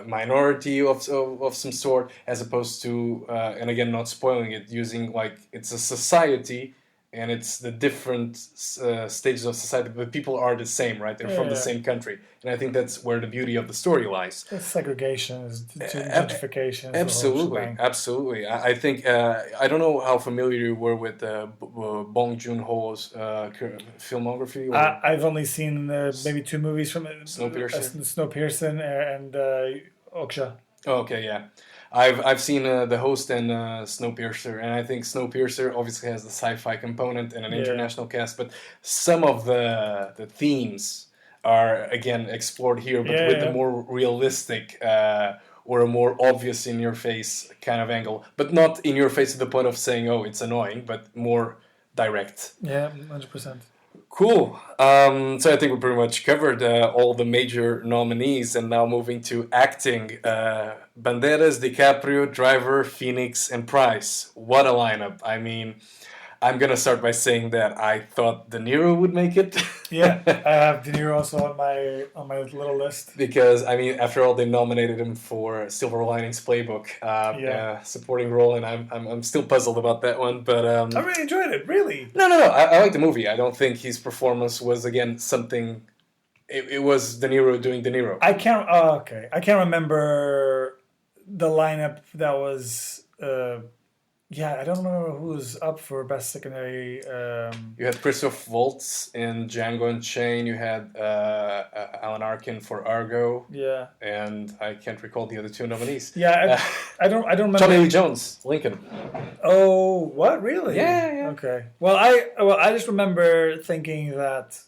[SPEAKER 1] minority of some sort, as opposed to and again, not spoiling it, using like it's a society and it's the different stages of society, but people are the same, right? They're from the
[SPEAKER 2] Yeah.
[SPEAKER 1] same country, and I think that's where the beauty of the story lies.
[SPEAKER 2] It's segregation, is
[SPEAKER 1] Ab-
[SPEAKER 2] gentrification, is the whole
[SPEAKER 1] Absolutely,
[SPEAKER 2] shebang.
[SPEAKER 1] absolutely. I think I don't know how familiar you were with Bong Joon-ho's filmography or
[SPEAKER 2] I've only seen maybe two movies from it.
[SPEAKER 1] Snowpiercer.
[SPEAKER 2] Snowpiercer and Oksha.
[SPEAKER 1] Oh, okay, yeah. I've seen The Host and Snowpiercer, and I think Snowpiercer obviously has the sci-fi component and an
[SPEAKER 2] Yeah.
[SPEAKER 1] international cast, but some of the themes are again explored here, but
[SPEAKER 2] Yeah,
[SPEAKER 1] with
[SPEAKER 2] yeah.
[SPEAKER 1] a more realistic or a more obvious in your face kind of angle, but not in your face to the point of saying, "Oh, it's annoying," but more direct.
[SPEAKER 2] Yeah, 100%.
[SPEAKER 1] Cool. So I think we pretty much covered all the major nominees, and now moving to acting. Banderas, DiCaprio, Driver, Phoenix, and Price. What a lineup! I mean, I'm gonna start by saying that I thought De Niro would make it.
[SPEAKER 2] Yeah, I have De Niro also on my little list.
[SPEAKER 1] Because I mean, after all, they nominated him for Silver Linings Playbook,
[SPEAKER 2] Yeah.
[SPEAKER 1] supporting role, and I'm still puzzled about that one. But
[SPEAKER 2] I really enjoyed it. Really.
[SPEAKER 1] no, I like the movie. I don't think his performance was again something. It was De Niro doing De Niro.
[SPEAKER 2] I can't. Oh, okay, I can't remember the lineup that was. Yeah, I don't remember who was up for best secondary.
[SPEAKER 1] You had Christoph Waltz in Django Unchained. You had Alan Arkin for Argo,
[SPEAKER 2] Yeah.
[SPEAKER 1] and I can't recall the other two nominees.
[SPEAKER 2] Yeah, I don't remember.
[SPEAKER 1] Tommy Lee Jones, Lincoln.
[SPEAKER 2] Oh, what really?
[SPEAKER 1] Yeah.
[SPEAKER 2] Okay. Well, I just remember thinking that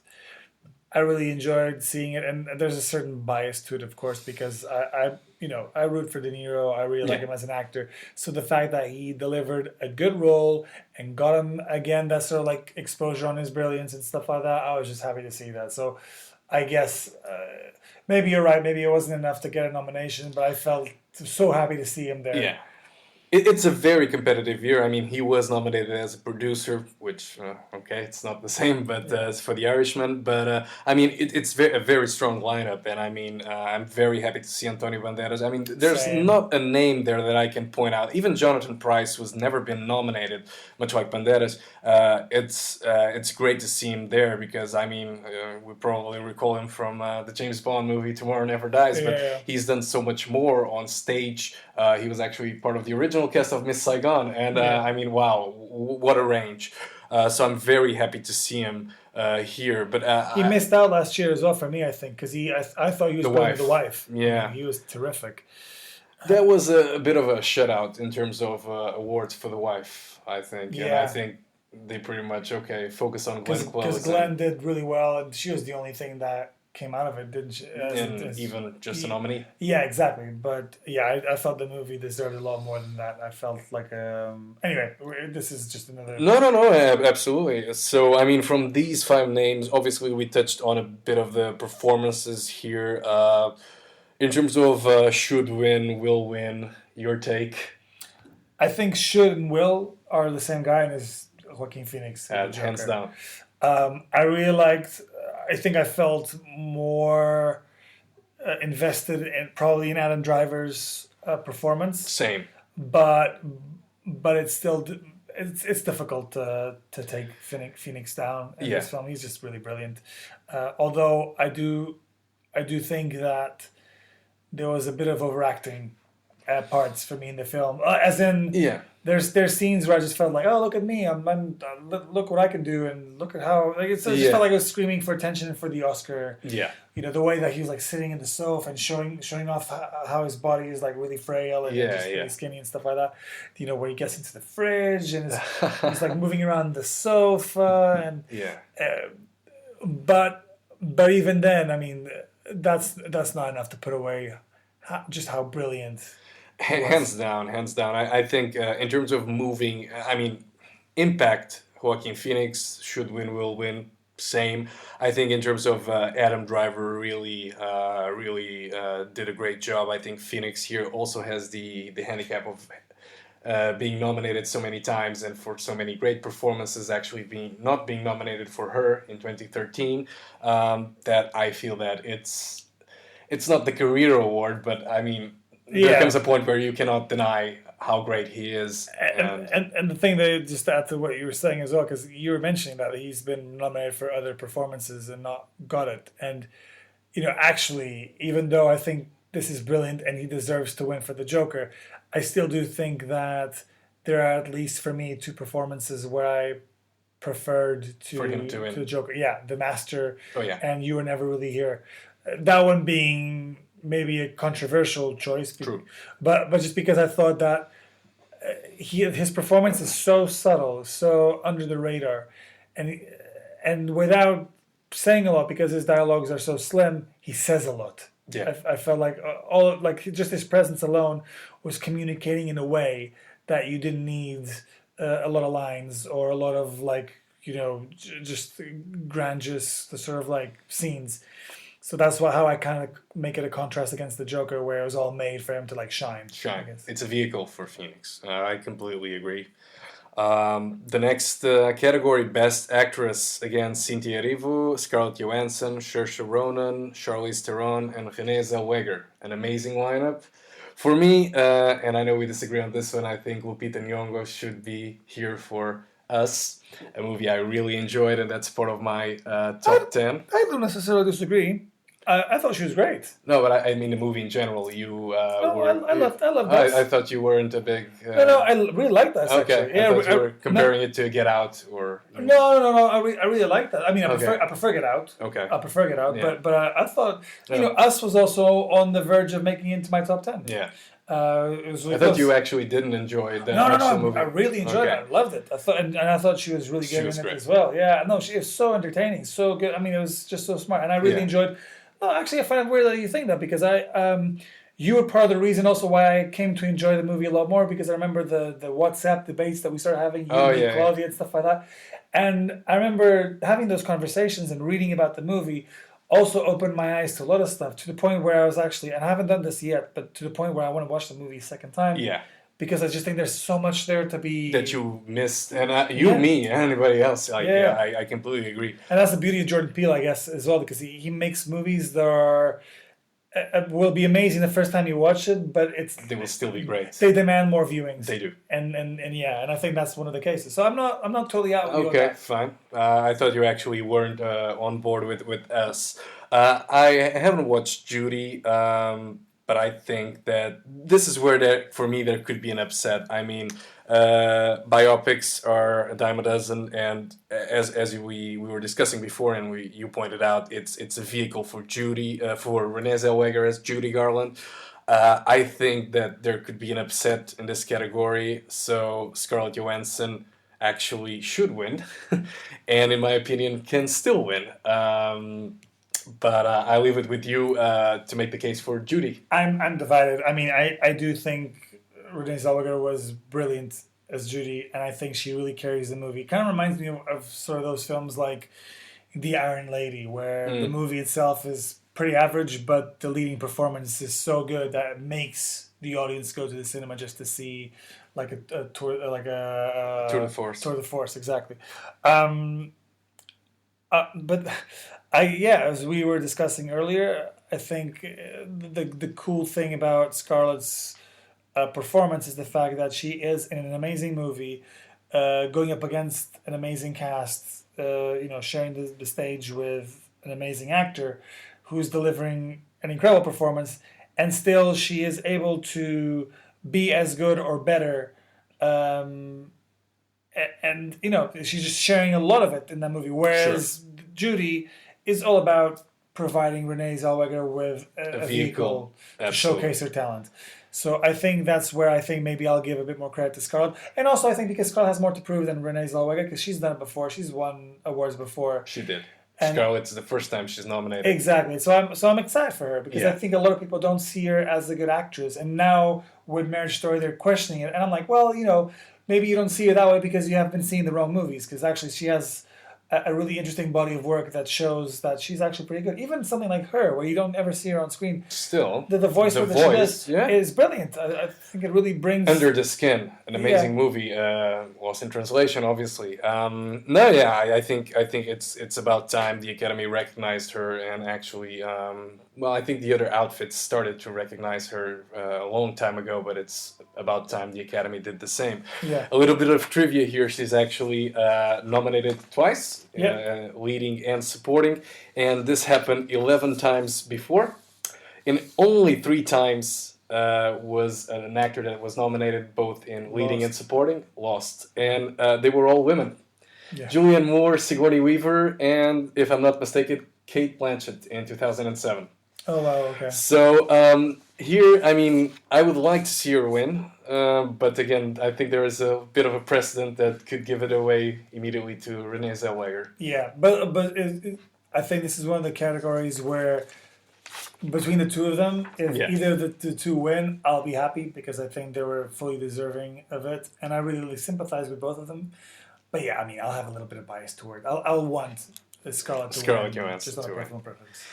[SPEAKER 2] I really enjoyed seeing it, and there's a certain bias to it, of course, because I root for De Niro. I really like
[SPEAKER 1] Yeah.
[SPEAKER 2] him as an actor. So the fact that he delivered a good role and got him again that sort of like exposure on his brilliance and stuff like that, I was just happy to see that. So I guess maybe you're right. Maybe it wasn't enough to get a nomination, but I felt so happy to see him there.
[SPEAKER 1] Yeah. It's a very competitive year. I mean, he was nominated as a producer, which, okay, it's not the same, but it's for The Irishman. But, I mean, it's a very strong lineup. And, I mean, I'm very happy to see Antonio Banderas. I mean, there's
[SPEAKER 2] Same.
[SPEAKER 1] not a name there that I can point out. Even Jonathan Pryce, who's never been nominated, much like Banderas. It's great to see him there because, I mean, we probably recall him from the James Bond movie Tomorrow Never Dies.
[SPEAKER 2] Yeah.
[SPEAKER 1] But he's done so much more on stage. He was actually part of the original cast of Miss Saigon, and
[SPEAKER 2] Yeah.
[SPEAKER 1] I mean, wow, what a range! So I'm very happy to see him here. But
[SPEAKER 2] He missed out last year as well for me, I think, because I thought he was
[SPEAKER 1] The
[SPEAKER 2] playing
[SPEAKER 1] Wife.
[SPEAKER 2] the wife.
[SPEAKER 1] Yeah.
[SPEAKER 2] He was terrific.
[SPEAKER 1] that was a bit of a shutout in terms of awards for The Wife, I think. And I
[SPEAKER 2] Yeah.
[SPEAKER 1] think they pretty much focus on Glenn
[SPEAKER 2] Because
[SPEAKER 1] Close
[SPEAKER 2] Glenn did really well, and she was the only thing that came out of it, didn't she?
[SPEAKER 1] and even just a nominee.
[SPEAKER 2] Yeah, exactly. But yeah, I felt the movie deserved a lot more than that. I felt like anyway, this is just another.
[SPEAKER 1] No, absolutely. So, I mean, from these five names, obviously we touched on a bit of the performances here. In terms of should win, will win, your take?
[SPEAKER 2] I think should and will are the same guy, and is Joaquin Phoenix. the
[SPEAKER 1] Hands
[SPEAKER 2] Joker.
[SPEAKER 1] down.
[SPEAKER 2] I really liked. I think I felt more invested in probably in Adam Driver's performance,
[SPEAKER 1] Same.
[SPEAKER 2] but it's still it's difficult to take Phoenix down in
[SPEAKER 1] Yeah.
[SPEAKER 2] this film. He's just really brilliant. Although I do think that there was a bit of overacting at parts for me in the film, as in.
[SPEAKER 1] Yeah.
[SPEAKER 2] There's scenes where I just felt like, oh, look at me, look what I can do, and look at how like it just
[SPEAKER 1] Yeah.
[SPEAKER 2] felt like I was screaming for attention for the Oscar.
[SPEAKER 1] Yeah.
[SPEAKER 2] You know, the way that he was like sitting in the sofa and showing off how his body is like really frail and
[SPEAKER 1] Yeah,
[SPEAKER 2] just
[SPEAKER 1] yeah.
[SPEAKER 2] really skinny and stuff like that. You know, where he gets into the fridge and he's like moving around the sofa and
[SPEAKER 1] Yeah.
[SPEAKER 2] but even then, I mean, that's not enough to put away just how brilliant.
[SPEAKER 1] Hands down, hands down. I think in terms of moving, I mean, impact, Joaquin Phoenix should win, will win, same. I think in terms of Adam Driver, really did a great job. I think Phoenix here also has the handicap of being nominated so many times and for so many great performances, actually not being nominated for her in 2013. That I feel that it's not the career award, but I mean, there
[SPEAKER 2] Yeah.
[SPEAKER 1] comes a point where you cannot deny how great he is.
[SPEAKER 2] And the thing that just to add to what you were saying as well, because you were mentioning that he's been nominated for other performances and not got it. And, actually, even though I think this is brilliant and he deserves to win for the Joker, I still do think that there are, at least for me, two performances where I preferred
[SPEAKER 1] For him to win.
[SPEAKER 2] the Joker. Yeah, The Master
[SPEAKER 1] Oh yeah,
[SPEAKER 2] and You Were Never Really Here. That one being maybe a controversial choice,
[SPEAKER 1] true.
[SPEAKER 2] but just because I thought that his performance is so subtle, so under the radar, and without saying a lot because his dialogues are so slim, he says a lot.
[SPEAKER 1] Yeah.
[SPEAKER 2] I felt like just his presence alone was communicating in a way that you didn't need a lot of lines or a lot of just grandiose the sort of like scenes. So that's how I kind of make it a contrast against the Joker, where it was all made for him to like shine. I guess.
[SPEAKER 1] It's a vehicle for Phoenix. I completely agree. The next category, Best Actress, again, Cynthia Erivo, Scarlett Johansson, Saoirse Ronan, Charlize Theron, and Renée Zellweger. An amazing lineup. For me, and I know we disagree on this one, I think Lupita Nyong'o should be here for Us, a movie I really enjoyed, and that's part of my top 10.
[SPEAKER 2] I don't necessarily disagree. I thought she was great.
[SPEAKER 1] No, but I mean the movie in general. You were.
[SPEAKER 2] I loved that.
[SPEAKER 1] I thought you weren't a big.
[SPEAKER 2] No, I really liked that section.
[SPEAKER 1] Okay, I thought you were comparing it to Get Out or.
[SPEAKER 2] No. I really like that. I mean,
[SPEAKER 1] Okay.
[SPEAKER 2] I prefer Get Out.
[SPEAKER 1] Okay.
[SPEAKER 2] I prefer Get Out,
[SPEAKER 1] Yeah.
[SPEAKER 2] but I thought
[SPEAKER 1] Yeah.
[SPEAKER 2] Us was also on the verge of making it into my top 10.
[SPEAKER 1] Yeah.
[SPEAKER 2] It was really
[SPEAKER 1] I thought
[SPEAKER 2] close.
[SPEAKER 1] you actually didn't enjoy the
[SPEAKER 2] No,
[SPEAKER 1] actual movie.
[SPEAKER 2] I really enjoyed
[SPEAKER 1] Okay.
[SPEAKER 2] it. I loved it. I thought, and I thought she was really
[SPEAKER 1] She
[SPEAKER 2] good
[SPEAKER 1] was
[SPEAKER 2] in it
[SPEAKER 1] great.
[SPEAKER 2] as well. Yeah, no, she is so entertaining, so good. I mean, it was just so smart, and I really
[SPEAKER 1] Yeah.
[SPEAKER 2] enjoyed. No, actually, I find it weird that you think that because you were part of the reason also why I came to enjoy the movie a lot more because I remember the WhatsApp debates that we started having, you,
[SPEAKER 1] Oh,
[SPEAKER 2] me,
[SPEAKER 1] yeah,
[SPEAKER 2] Claudia, and stuff like that. And I remember having those conversations and reading about the movie also opened my eyes to a lot of stuff to the point where I was actually, and I haven't done this yet, but to the point where I want to watch the movie a second time.
[SPEAKER 1] Yeah.
[SPEAKER 2] Because I just think there's so much there to be.
[SPEAKER 1] That you missed, and you,
[SPEAKER 2] Yeah.
[SPEAKER 1] me, and anybody else. Like,
[SPEAKER 2] Yeah.
[SPEAKER 1] I completely agree.
[SPEAKER 2] And that's the beauty of Jordan Peele, I guess, as well, because he makes movies that are will be amazing the first time you watch it, but
[SPEAKER 1] They will still be great.
[SPEAKER 2] they demand more viewings.
[SPEAKER 1] They do.
[SPEAKER 2] And yeah, and I think that's one of the cases. So I'm not totally out with you on
[SPEAKER 1] Okay,
[SPEAKER 2] that.
[SPEAKER 1] fine. I thought you actually weren't on board with us. I haven't watched Judy, but I think that this is where for me there could be an upset. I mean, biopics are a dime a dozen, and as we were discussing before, and you pointed out, it's a vehicle for Judy, for Renée Zellweger as Judy Garland. I think that there could be an upset in this category, so Scarlett Johansson actually should win, and in my opinion, can still win. But I leave it with you to make the case for Judy.
[SPEAKER 2] I'm divided. I mean, I do think Renée Zellweger was brilliant as Judy, and I think she really carries the movie. It kind of reminds me of sort of those films like The Iron Lady, where the movie itself is pretty average, but the leading performance is so good that it makes the audience go to the cinema just to see like a tour, like a
[SPEAKER 1] Tour de force.
[SPEAKER 2] Tour de force, exactly. But as we were discussing earlier, I think the cool thing about Scarlett's performance is the fact that she is in an amazing movie, going up against an amazing cast, sharing the stage with an amazing actor who's delivering an incredible performance, and still she is able to be as good or better. And she's just sharing a lot of it in that movie, whereas Judy is all about providing Renée Zellweger with a vehicle to showcase her talent. So I think that's where I think maybe I'll give a bit more credit to Scarlett. And also I think because Scarlett has more to prove than Renée Zellweger, because she's done it before. She's won awards before.
[SPEAKER 1] She did.
[SPEAKER 2] And
[SPEAKER 1] Scarlett's the first time she's nominated.
[SPEAKER 2] Exactly. So I'm excited for her because I think a lot of people don't see her as a good actress. And now with Marriage Story, they're questioning it. And I'm like, well, maybe you don't see her that way because you have been seeing the wrong movies. Because actually she has a really interesting body of work that shows that she's actually pretty good. Even something like Her, where you don't ever see her on screen.
[SPEAKER 1] Still,
[SPEAKER 2] the voice that she does is brilliant. I think it really brings...
[SPEAKER 1] Under the Skin, an amazing movie. Lost in translation, obviously. I think it's about time the Academy recognized her and actually well, I think the other outfits started to recognize her a long time ago, but it's about time the Academy did the same.
[SPEAKER 2] Yeah.
[SPEAKER 1] A little bit of trivia here: she's actually nominated twice,
[SPEAKER 2] Yeah.
[SPEAKER 1] leading and supporting, and this happened 11 times before. In only 3 times was an actor that was nominated both in leading and
[SPEAKER 2] Lost.
[SPEAKER 1] supporting lost, and they were all women.
[SPEAKER 2] Yeah.
[SPEAKER 1] Julianne Moore, Sigourney Weaver, and if I'm not mistaken, Kate Blanchett in 2007.
[SPEAKER 2] Oh wow. Okay.
[SPEAKER 1] So here, I mean, I would like to see her win, but again, I think there is a bit of a precedent that could give it away immediately to Renee Zellweger.
[SPEAKER 2] Yeah, but I think this is one of the categories where between the two of them, if
[SPEAKER 1] Yeah.
[SPEAKER 2] either the two win, I'll be happy because I think they were fully deserving of it, and I really sympathize with both of them. But yeah, I mean, I'll have a little bit of bias toward. I'll want Scarlett to
[SPEAKER 1] Scarlett
[SPEAKER 2] win,
[SPEAKER 1] Johansson
[SPEAKER 2] just on a
[SPEAKER 1] to win.
[SPEAKER 2] personal preference.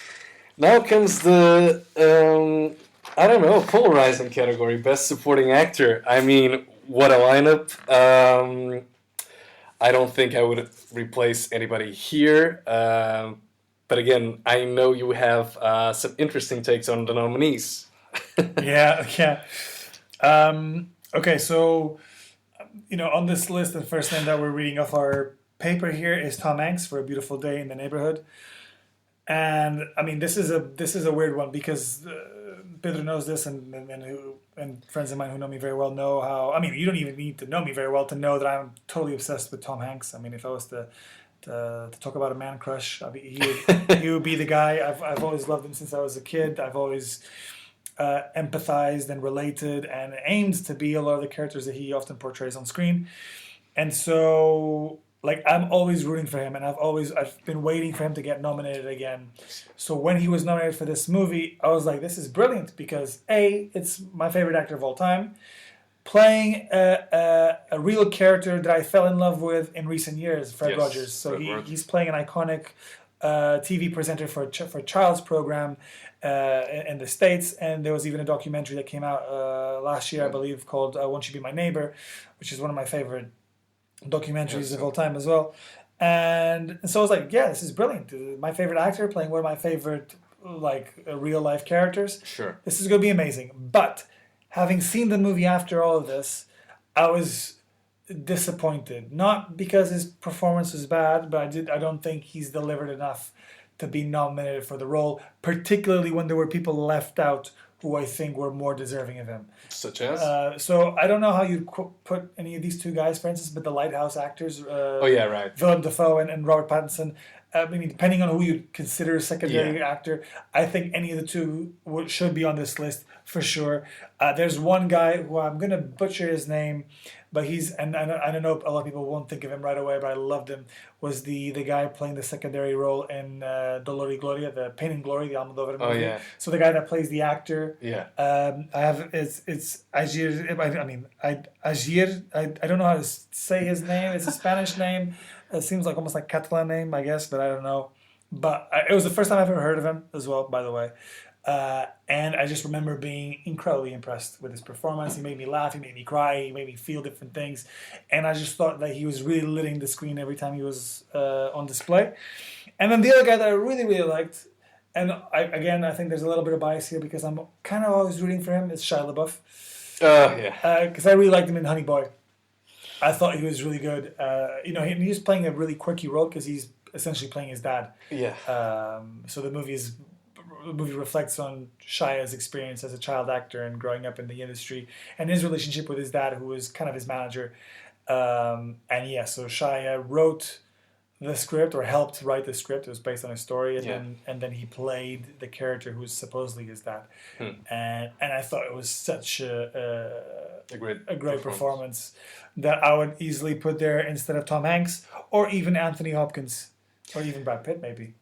[SPEAKER 1] Now comes the I don't know, polarizing category, best supporting actor. I mean, what a lineup! I don't think I would replace anybody here. But again, I know you have some interesting takes on the nominees.
[SPEAKER 2] Yeah, yeah. Okay, so on this list, the first name that we're reading off our paper here is Tom Hanks for A Beautiful Day in the Neighborhood. And I mean, this is a weird one because Pedro knows this, and friends of mine who know me very well know how. I mean, you don't even need to know me very well to know that I'm totally obsessed with Tom Hanks. I mean, if I was to talk about a man crush, he would be the guy. I've always loved him since I was a kid. I've always empathized and related and aimed to be a lot of the characters that he often portrays on screen. And so, like, I'm always rooting for him, and I've been waiting for him to get nominated again. So when he was nominated for this movie, I was like, this is brilliant because A, it's my favorite actor of all time, playing a real character that I fell in love with in recent years, Fred
[SPEAKER 1] Yes,
[SPEAKER 2] Rogers. So
[SPEAKER 1] Fred Rogers.
[SPEAKER 2] he's playing an iconic TV presenter for a child's program in the States, and there was even a documentary that came out last year, I believe, called "Won't You Be My Neighbor," which is one of my favorite documentaries of all time as well. And so I was like, yeah, this is brilliant. My favorite actor playing one of my favorite real life characters.
[SPEAKER 1] Sure.
[SPEAKER 2] This is going to be amazing. But having seen the movie after all of this, I was disappointed. Not because his performance was bad, but I don't think he's delivered enough to be nominated for the role, particularly when there were people left out who I think were more deserving of him.
[SPEAKER 1] Such as?
[SPEAKER 2] So I don't know how you put any of these two guys, for instance, but the Lighthouse actors.
[SPEAKER 1] Oh, yeah, right.
[SPEAKER 2] Willem Dafoe and Robert Pattinson. I mean, depending on who you consider a secondary actor, I think any of the two should be on this list for sure. There's one guy who I'm gonna butcher his name, but I don't know, a lot of people won't think of him right away, but I loved him. Was the guy playing the secondary role in Dolor y Gloria, the Pain and Glory, the Almodovar movie.
[SPEAKER 1] Oh, yeah.
[SPEAKER 2] So the guy that plays the actor.
[SPEAKER 1] Yeah.
[SPEAKER 2] I have it's Agir. Agir. I don't know how to say his name. It's a Spanish name. It seems like almost like Catalan name, I guess, but I don't know. But it was the first time I've ever heard of him as well, by the way. And I just remember being incredibly impressed with his performance. He made me laugh, he made me cry, he made me feel different things. And I just thought that he was really lighting the screen every time he was on display. And then the other guy that I really, really liked, and I think there's a little bit of bias here because I'm kind of always rooting for him, is Shia LaBeouf.
[SPEAKER 1] Yeah.
[SPEAKER 2] Because I really liked him in Honey Boy. I thought he was really good. He was playing a really quirky role because he's essentially playing his dad.
[SPEAKER 1] Yeah.
[SPEAKER 2] So the movie reflects on Shia's experience as a child actor and growing up in the industry and his relationship with his dad, who was kind of his manager. So Shia wrote the script or helped write the script. It was based on a story, and then he played the character who's supposedly his dad. And I thought it was such a great performance that I would easily put there instead of Tom Hanks or even Anthony Hopkins or even Brad Pitt maybe.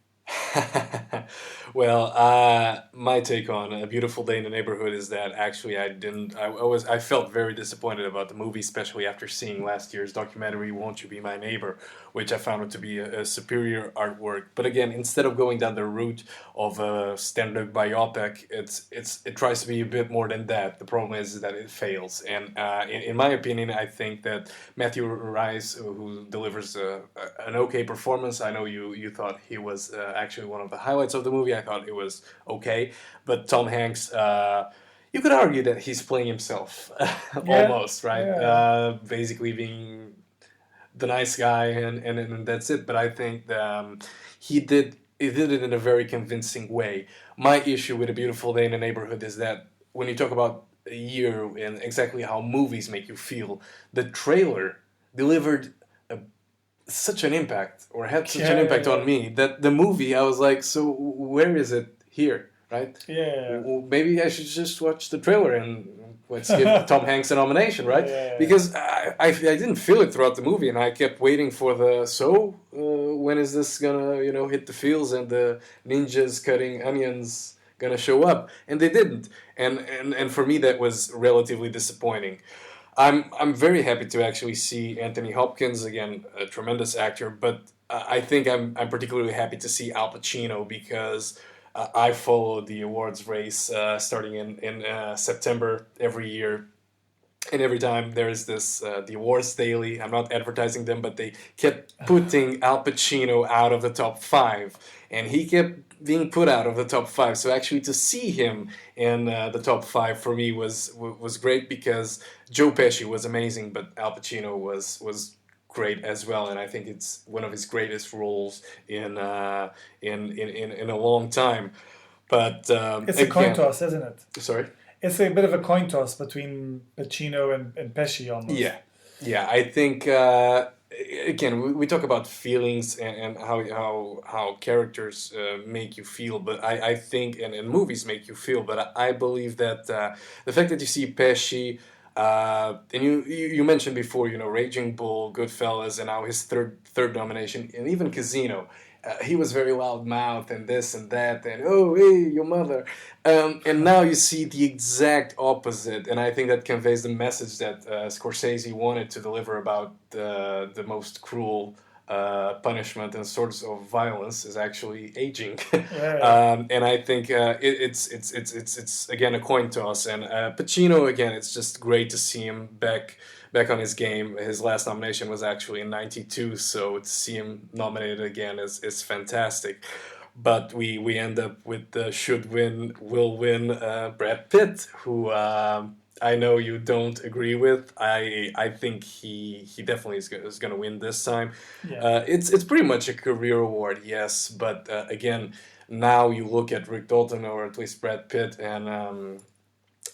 [SPEAKER 1] Well, my take on A Beautiful Day in the Neighborhood is that actually I felt very disappointed about the movie, especially after seeing last year's documentary Won't You Be My Neighbor, which I found it to be a superior artwork. But again, instead of going down the route of a standard biopic, it tries to be a bit more than that. The problem is that it fails, and in my opinion, I think that Matthew Rice, who delivers an okay performance, I know you thought he was actually actually one of the highlights of the movie. I thought it was okay, but Tom Hanks. You could argue that he's playing himself, almost, right? Basically being the nice guy, and that's it. But I think he did it in a very convincing way. My issue with A Beautiful Day in the Neighborhood is that when you talk about a year and exactly how movies make you feel, the trailer delivered such an impact, or had such an impact on me, that the movie, I was like, so where is it here, right? Maybe I should just watch the trailer and let's give Tom Hanks a nomination, right? Because I didn't feel it throughout the movie, and I kept waiting for when is this gonna hit the fields and the ninjas cutting onions gonna show up, and they didn't, and for me that was relatively disappointing. I'm very happy to actually see Anthony Hopkins again, a tremendous actor, but I think I'm particularly happy to see Al Pacino because I follow the awards race starting in September every year. And every time there's this, the awards daily, I'm not advertising them, but they kept putting Al Pacino out of the top 5. And he kept being put out of the top 5. So actually to see him in the top 5 for me was great, because Joe Pesci was amazing, but Al Pacino was great as well. And I think it's one of his greatest roles in a long time. But
[SPEAKER 2] it's a coin toss, isn't it?
[SPEAKER 1] Sorry?
[SPEAKER 2] It's a bit of a coin toss between Pacino and Pesci almost.
[SPEAKER 1] Yeah. I think again we talk about feelings and how characters make you feel, but I think and movies make you feel. But I believe that the fact that you see Pesci. And you mentioned before, Raging Bull, Goodfellas, and now his third nomination, and even Casino. He was very loudmouth and this and that, and oh, hey, your mother. And now you see the exact opposite, and I think that conveys the message that Scorsese wanted to deliver about the most cruel punishment and sorts of violence is actually aging. And I think it's again a coin toss. And Pacino, again, it's just great to see him back on his game. His last nomination was actually in '92, so to see him nominated again is fantastic. But we end up with the should win, will win Brad Pitt, who I know you don't agree with. I think he definitely is going to win this time. It's pretty much a career award, yes, but again, now you look at Rick Dalton, or at least Brad Pitt, and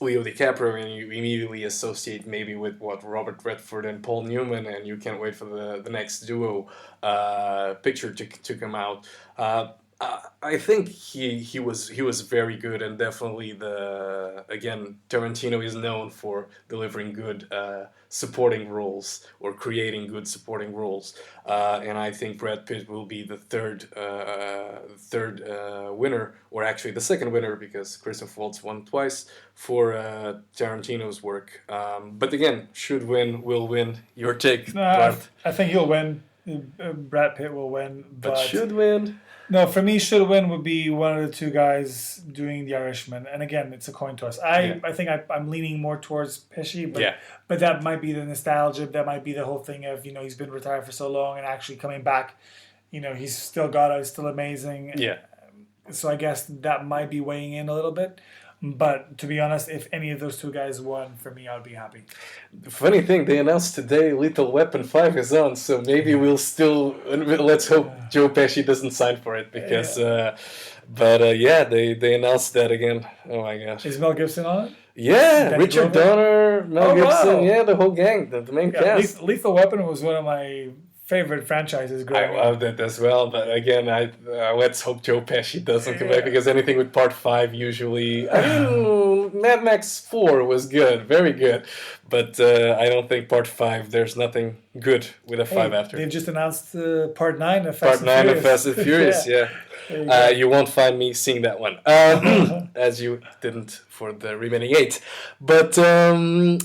[SPEAKER 1] Leo DiCaprio, and you immediately associate maybe with what Robert Redford and Paul Newman, and you can't wait for the next duo picture to come out. I think he was very good, and definitely again, Tarantino is known for delivering good supporting roles, or creating good supporting roles, and I think Brad Pitt will be the third winner, or actually the second winner, because Christoph Waltz won twice for Tarantino's work. But again, should win, will win. Your take, Bart?
[SPEAKER 2] I think he'll win. Brad Pitt will win,
[SPEAKER 1] but should win.
[SPEAKER 2] No, for me, should win would be one of the two guys doing The Irishman. And again, it's a coin toss. I think I'm leaning more towards Pesci, but that might be the nostalgia. That might be the whole thing of, he's been retired for so long and actually coming back. He's still got it. He's still amazing.
[SPEAKER 1] Yeah.
[SPEAKER 2] So I guess that might be weighing in a little bit. But to be honest, if any of those two guys won, for me, I would be happy.
[SPEAKER 1] The funny thing, they announced today Lethal Weapon 5 is on, so maybe we'll still... Let's hope Joe Pesci doesn't sign for it, because... they announced that again. Oh my gosh.
[SPEAKER 2] Is Mel Gibson on it?
[SPEAKER 1] Yeah, Danny Richard Donner, Mel Gibson, wow. The whole gang, the main cast.
[SPEAKER 2] Lethal Weapon was one of my favorite franchises growing up.
[SPEAKER 1] I loved it as well, but again, let's hope Joe Pesci doesn't come back, because anything with Part 5 usually... Mad Max 4 was good, very good, but I don't think Part 5, there's nothing good with a 5 after.
[SPEAKER 2] They've just announced Part 9 of Fast and Furious.
[SPEAKER 1] Part 9 of Fast and Furious, you won't find me seeing that one, as you didn't for the remaining 8. But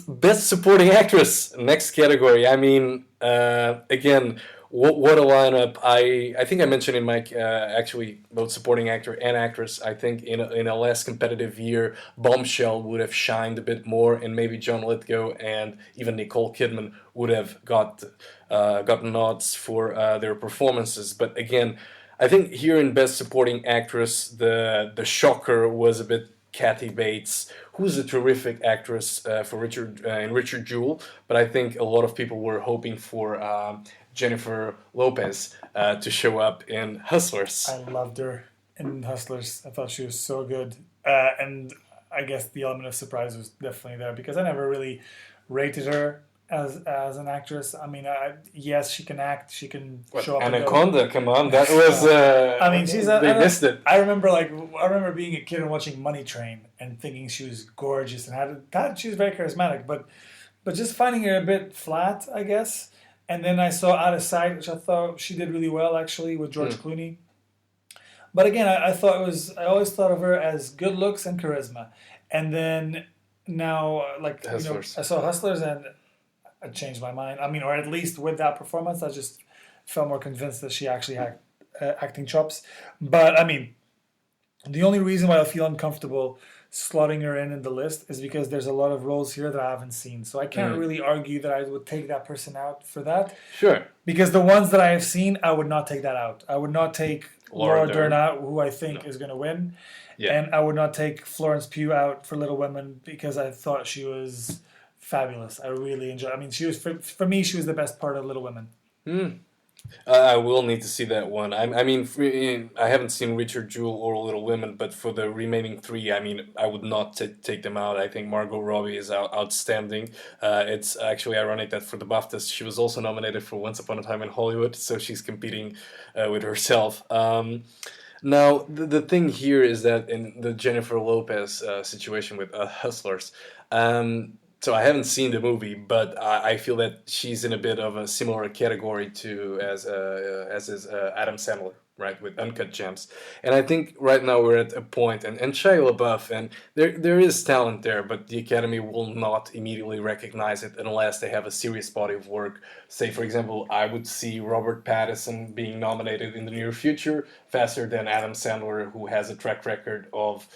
[SPEAKER 1] Best Supporting Actress, next category. I mean, again, what a lineup. I think I mentioned in my actually both supporting actor and actress. I think in a less competitive year, Bombshell would have shined a bit more, and maybe John Lithgow and even Nicole Kidman would have gotten nods for their performances. But again, I think here in Best Supporting Actress, the shocker was a bit Kathy Bates, who's a terrific actress for Richard in Richard Jewell. But I think a lot of people were hoping for Jennifer Lopez to show up in Hustlers.
[SPEAKER 2] I loved her in Hustlers. I thought she was so good, and I guess the element of surprise was definitely there because I never really rated her as an actress. I mean, yes, she can act, she can
[SPEAKER 1] What,
[SPEAKER 2] show up. and go.
[SPEAKER 1] Anaconda, come on, that was.
[SPEAKER 2] I mean, she's a.
[SPEAKER 1] They missed it.
[SPEAKER 2] I remember being a kid and watching Money Train and thinking she was gorgeous and she was very charismatic, but just finding her a bit flat, I guess. And then I saw Out of Sight, which I thought she did really well actually with George Clooney. But again, I thought it was. I always thought of her as good looks and charisma, and then now I saw Hustlers and I changed my mind. I mean, or at least with that performance, I just felt more convinced that she actually had acting chops. But I mean, the only reason why I feel uncomfortable slotting her in the list is because there's a lot of roles here that I haven't seen. So I can't really argue that I would take that person out for that.
[SPEAKER 1] Sure.
[SPEAKER 2] Because the ones that I have seen, I would not take that out. I would not take Laura Dern out, who I think is going to win. Yeah. And I would not take Florence Pugh out for Little Women because I thought she was fabulous. I really enjoyed. I mean, she was for me. She was the best part of Little Women.
[SPEAKER 1] I will need to see that one. I mean, I haven't seen Richard Jewell or Little Women, but for the remaining three, I mean, I would not take them out. I think Margot Robbie is outstanding. It's actually ironic that for the BAFTAs, she was also nominated for Once Upon a Time in Hollywood, so she's competing with herself. Now, the thing here is that in the Jennifer Lopez situation with Hustlers, so I haven't seen the movie, but I feel that she's in a bit of a similar category to as is Adam Sandler, right, with Uncut Gems. And I think right now we're at a point, and Shia LaBeouf, and there is talent there, but the Academy will not immediately recognize it unless they have a serious body of work. Say, for example, I would see Robert Pattinson being nominated in the near future faster than Adam Sandler, who has a track record of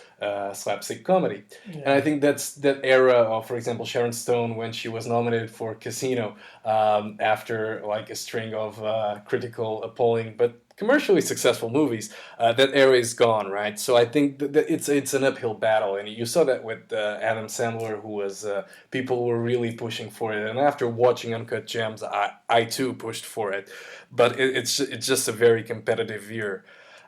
[SPEAKER 1] slapstick comedy. Yeah. And I think that's that era of, for example, Sharon Stone when she was nominated for Casino after like a string of critical, appalling, but commercially successful movies. That era is gone, right? So I think that it's an uphill battle, and you saw that with Adam Sandler, who was people were really pushing for it. And after watching Uncut Gems, I too pushed for it, but it's just a very competitive year.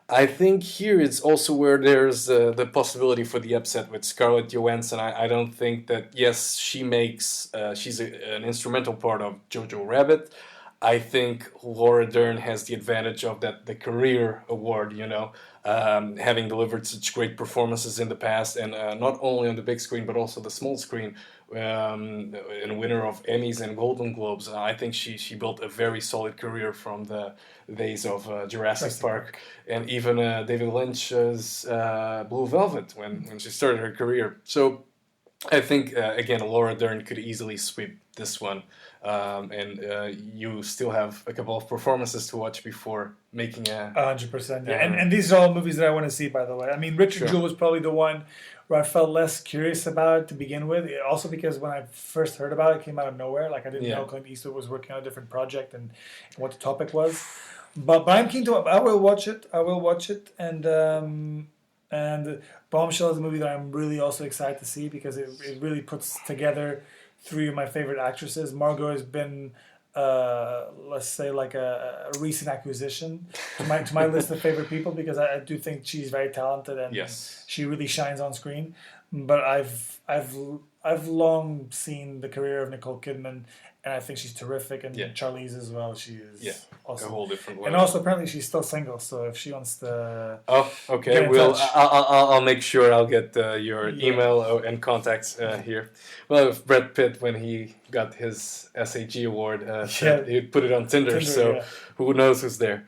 [SPEAKER 1] I think here it's also where there's the possibility for the upset with Scarlett Johansson. I don't think that, yes, she makes, she's an instrumental part of Jojo Rabbit. I think Laura Dern has the advantage of the career award, having delivered such great performances in the past, and not only on the big screen, but also the small screen, and winner of Emmys and Golden Globes. I think she built a very solid career from the days of Jurassic Park, and even David Lynch's Blue Velvet when she started her career. So I think, again, Laura Dern could easily sweep this one. And you still have a couple of performances to watch before making
[SPEAKER 2] 100%. Yeah. And these are all movies that I want to see, by the way. I mean, Richard Jewell was probably the one where I felt less curious about it to begin with. Also because when I first heard about it, it came out of nowhere. Like I didn't know Clint Eastwood was working on a different project and what the topic was. But I'm keen to. I will watch it. And Bombshell is a movie that I'm really also excited to see because it really puts together three of my favorite actresses. Margot has been, let's say, like a recent acquisition to my list of favorite people because I do think she's very talented and she really shines on screen. But I've long seen the career of Nicole Kidman, and I think she's terrific. And Charlize as well. She is awesome.
[SPEAKER 1] A whole different way.
[SPEAKER 2] And also apparently she's still single, so if she wants to,
[SPEAKER 1] I'll make sure I'll get your email and contacts here. Well, if Brad Pitt, when he got his SAG award, he put it on Tinder, so who knows who's there.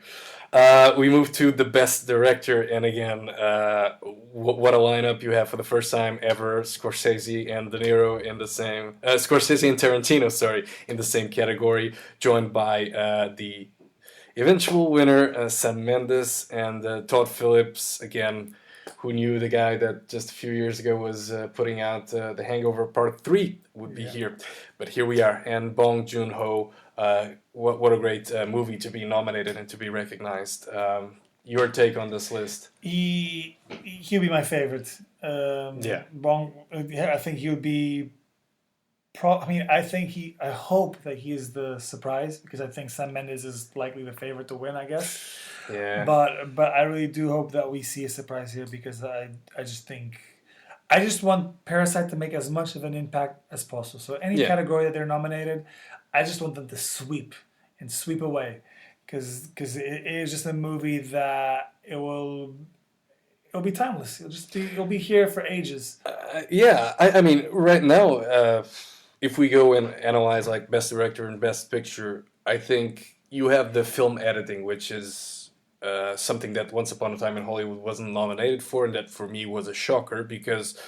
[SPEAKER 1] We move to the best director, and again, what a lineup you have for the first time ever. Scorsese and De Niro in the same, Scorsese and Tarantino, in the same category, joined by the eventual winner, Sam Mendes, and Todd Phillips, again, who knew the guy that just a few years ago was putting out The Hangover Part 3 would be here. But here we are, and Bong Joon-ho, what a great movie to be nominated and to be recognized. Your take on this list?
[SPEAKER 2] He'll be my favorite.
[SPEAKER 1] Yeah.
[SPEAKER 2] Yeah, I think he would be. I mean, I think he. I hope that he is the surprise because I think Sam Mendes is likely the favorite to win. I guess,
[SPEAKER 1] Yeah.
[SPEAKER 2] but I really do hope that we see a surprise here because I just think I just want Parasite to make as much of an impact as possible. So any
[SPEAKER 1] Yeah.
[SPEAKER 2] category that they're nominated, I just want them to sweep away, because it is just a movie that it'll be timeless. It'll be here for ages.
[SPEAKER 1] Yeah, I mean, right now, if we go and analyze like best director and best picture, I think you have the film editing, which is something that Once Upon a Time in Hollywood wasn't nominated for, and that for me was a shocker because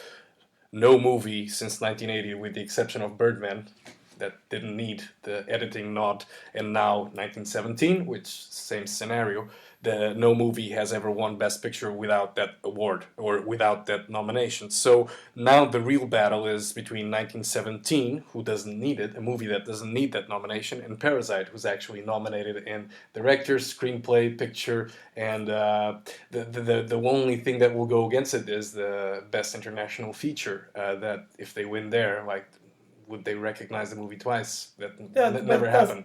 [SPEAKER 1] no movie since 1980, with the exception of Birdman, that didn't need the editing nod, and now 1917, which same scenario, no movie has ever won Best Picture without that award or without that nomination. So now the real battle is between 1917, who doesn't need it, a movie that doesn't need that nomination, and Parasite, who's actually nominated in director, screenplay, picture, and the only thing that will go against it is the Best International Feature. That if they win there, like, would they recognize the movie twice? That never happened.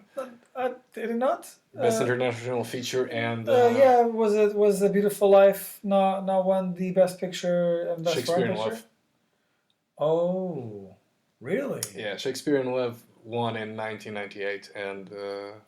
[SPEAKER 2] Did it not?
[SPEAKER 1] Best International Feature and
[SPEAKER 2] Yeah, was A Beautiful Life not won the Best Picture and Best
[SPEAKER 1] Shakespeare
[SPEAKER 2] Foreign
[SPEAKER 1] in
[SPEAKER 2] Picture?
[SPEAKER 1] Love.
[SPEAKER 2] Oh, really?
[SPEAKER 1] Yeah, Shakespeare in Love won in 1998, and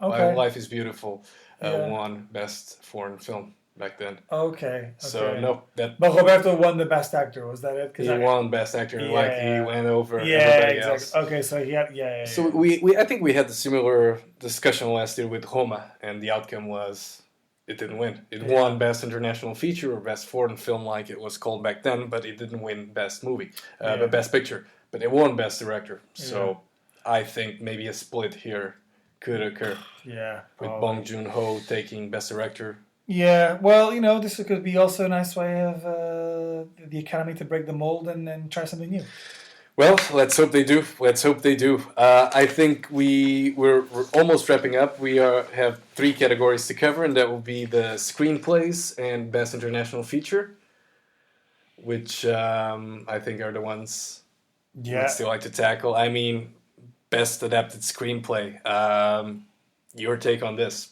[SPEAKER 2] Okay.
[SPEAKER 1] Life is Beautiful
[SPEAKER 2] Yeah.
[SPEAKER 1] won Best Foreign Film back then.
[SPEAKER 2] Okay.
[SPEAKER 1] So
[SPEAKER 2] Okay.
[SPEAKER 1] no, that
[SPEAKER 2] But Roberto won the Best Actor. Was that it? 'Cause
[SPEAKER 1] he won Best Actor, like he
[SPEAKER 2] Yeah.
[SPEAKER 1] went over
[SPEAKER 2] Yeah,
[SPEAKER 1] everybody
[SPEAKER 2] exactly.
[SPEAKER 1] else.
[SPEAKER 2] Okay, so he had
[SPEAKER 1] So
[SPEAKER 2] yeah.
[SPEAKER 1] we I think we had a similar discussion last year with Roma, and the outcome was it didn't win. It
[SPEAKER 2] Yeah.
[SPEAKER 1] won Best International Feature or Best Foreign Film, like it was called back then, but it didn't win Best Movie,
[SPEAKER 2] Yeah.
[SPEAKER 1] but Best Picture. But it won Best Director. So I think maybe a split here could occur
[SPEAKER 2] Yeah.
[SPEAKER 1] with
[SPEAKER 2] probably.
[SPEAKER 1] Bong Joon-ho taking Best Director.
[SPEAKER 2] Yeah, well, this could be also a nice way of the Academy to break the mold and try something new.
[SPEAKER 1] Well, let's hope they do. Let's hope they do. I think we're almost wrapping up. We have 3 categories to cover, and that will be the screenplays and Best International Feature, which I think are the ones
[SPEAKER 2] Yeah.
[SPEAKER 1] we'd still like to tackle. I mean, Best Adapted Screenplay. Your take on this?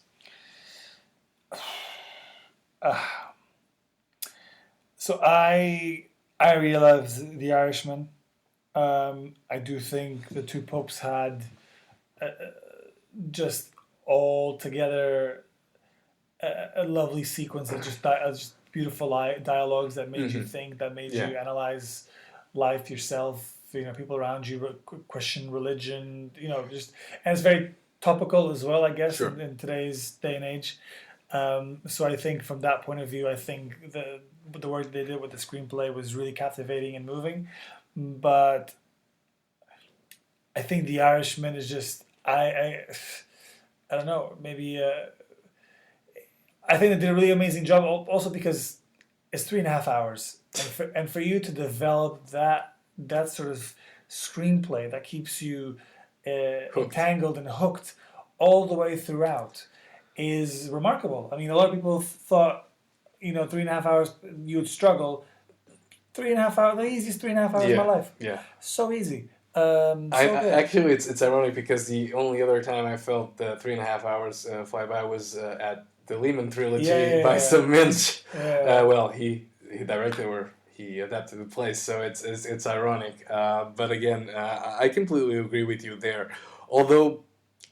[SPEAKER 2] So I really love The Irishman. I do think the Two Popes had just all together a lovely sequence of just beautiful dialogues that made you think, that made
[SPEAKER 1] Yeah.
[SPEAKER 2] you analyze life yourself. People around you question religion. And it's very topical as well, I guess,
[SPEAKER 1] Sure.
[SPEAKER 2] in today's day and age. So I think from that point of view, I think the work they did with the screenplay was really captivating and moving. But I think The Irishman is just I don't know, maybe I think they did a really amazing job. Also because it's 3.5 hours, and for you to develop that sort of screenplay that keeps you entangled and hooked all the way throughout is remarkable. I mean, a lot of people thought 3.5 hours you would struggle. 3.5 hours, the easiest 3.5 hours of my life.
[SPEAKER 1] Yeah.
[SPEAKER 2] So easy.
[SPEAKER 1] Actually, it's ironic because the only other time I felt 3.5 hours fly by was at the Lehman trilogy by Sam Minch.
[SPEAKER 2] Yeah.
[SPEAKER 1] Well, he directed or he adapted the play, so it's ironic. But again, I completely agree with you there. Although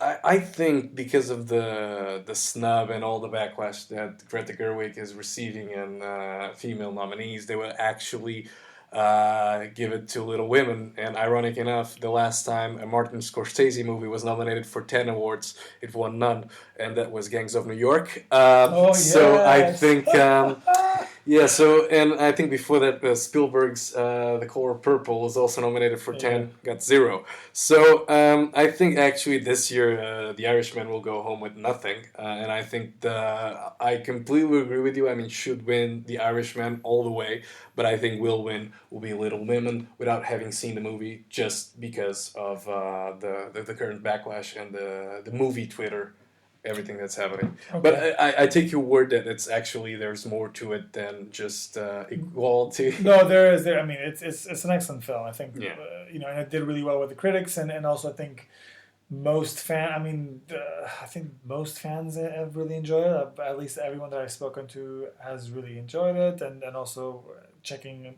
[SPEAKER 1] I think because of the snub and all the backlash that Greta Gerwig is receiving and female nominees, they will actually give it to Little Women. And ironic enough, the last time a Martin Scorsese movie was nominated for 10 awards, it won none, and that was Gangs of New York. So I
[SPEAKER 2] yes.
[SPEAKER 1] think, yeah, so, and I think before that, Spielberg's The Color Purple was also nominated for 10, got 0. So I think actually this year The Irishman will go home with nothing, and I think I completely agree with you. I mean, should win The Irishman all the way, but I think will win will be Little Women without having seen the movie, just because of the current backlash and the movie Twitter everything that's happening. But
[SPEAKER 2] Okay.
[SPEAKER 1] I take your word that it's actually there's more to it than just equality.
[SPEAKER 2] No, there is there. I mean, it's an excellent film. I think
[SPEAKER 1] Yeah.
[SPEAKER 2] and it did really well with the critics, and also I think most fan. I mean, I think most fans have really enjoyed it. At least everyone that I've spoken to has really enjoyed it, and also checking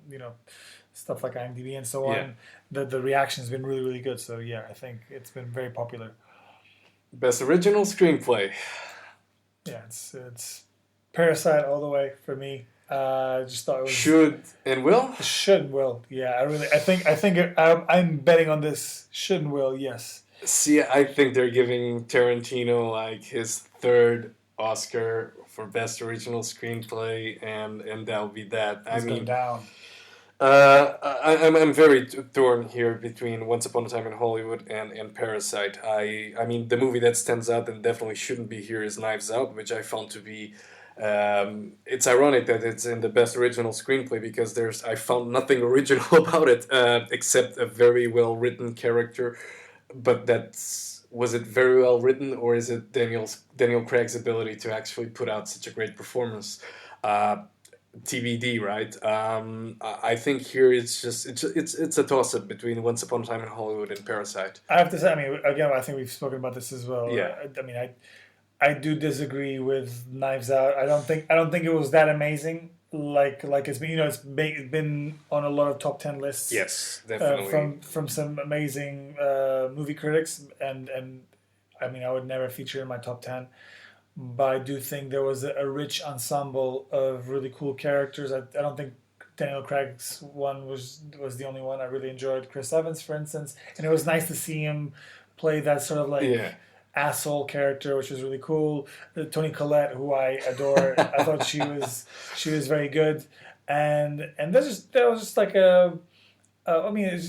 [SPEAKER 2] stuff like IMDb and so
[SPEAKER 1] Yeah.
[SPEAKER 2] on. The reaction has been really really good. So yeah, I think it's been very popular.
[SPEAKER 1] Best original screenplay.
[SPEAKER 2] Yeah, it's Parasite all the way for me. I just thought it was
[SPEAKER 1] Should and will.
[SPEAKER 2] should and will. Yeah, I'm betting on this. Should and will. Yes,
[SPEAKER 1] See, I think they're giving Tarantino like his third Oscar for best original screenplay, and that'll be that. I
[SPEAKER 2] it's going
[SPEAKER 1] mean,
[SPEAKER 2] down.
[SPEAKER 1] I'm very torn here between Once Upon a Time in Hollywood and Parasite. I mean, the movie that stands out and definitely shouldn't be here is Knives Out, which I found to be. It's ironic that it's in the best original screenplay because I found nothing original about it except a very well written character. But was it very well written, or is it Daniel Craig's ability to actually put out such a great performance? Uh, TBD, right? I think here it's a toss up between Once Upon a Time in Hollywood and Parasite.
[SPEAKER 2] I have to say, I mean, again, I think we've spoken about this as well.
[SPEAKER 1] Yeah.
[SPEAKER 2] I mean, I do disagree with Knives Out. I don't think it was that amazing. Like it's been it's been on a lot of top 10 lists.
[SPEAKER 1] Yes, definitely.
[SPEAKER 2] From some amazing movie critics, and I mean I would never feature in my top 10, but I do think there was a rich ensemble of really cool characters. I don't think Daniel Craig's one was the only one. I really enjoyed Chris Evans, for instance, and it was nice to see him play that sort of like
[SPEAKER 1] Yeah.
[SPEAKER 2] asshole character, which was really cool. Toni Collette, who I adore, I thought she was very good, and that was just like I mean,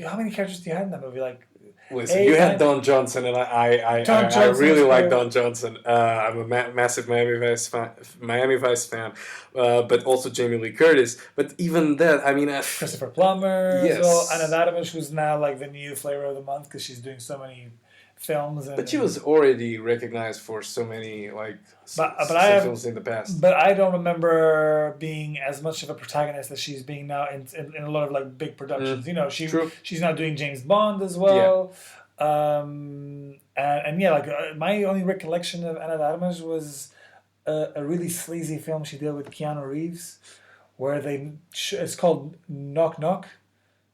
[SPEAKER 2] how many characters do you have in that movie? Like
[SPEAKER 1] Listen,
[SPEAKER 2] eight,
[SPEAKER 1] you had
[SPEAKER 2] nine?
[SPEAKER 1] Don Johnson, and
[SPEAKER 2] Don
[SPEAKER 1] I
[SPEAKER 2] Johnson
[SPEAKER 1] really
[SPEAKER 2] was
[SPEAKER 1] like
[SPEAKER 2] great.
[SPEAKER 1] Don Johnson. I'm a massive Miami Vice fan, but also Jamie Lee Curtis. But even that, I mean,
[SPEAKER 2] Christopher Plummer,
[SPEAKER 1] yes.
[SPEAKER 2] as well. Anna Adamus, who's now like the new flavor of the month because she's doing so many films.
[SPEAKER 1] But she was already recognized for so many films in the past.
[SPEAKER 2] But I don't remember being as much of a protagonist as she's being now in a lot of like big productions.
[SPEAKER 1] True.
[SPEAKER 2] She's now doing James Bond as well. And yeah, like my only recollection of Anna de Armas was a really sleazy film she did with Keanu Reeves, where it's called Knock Knock,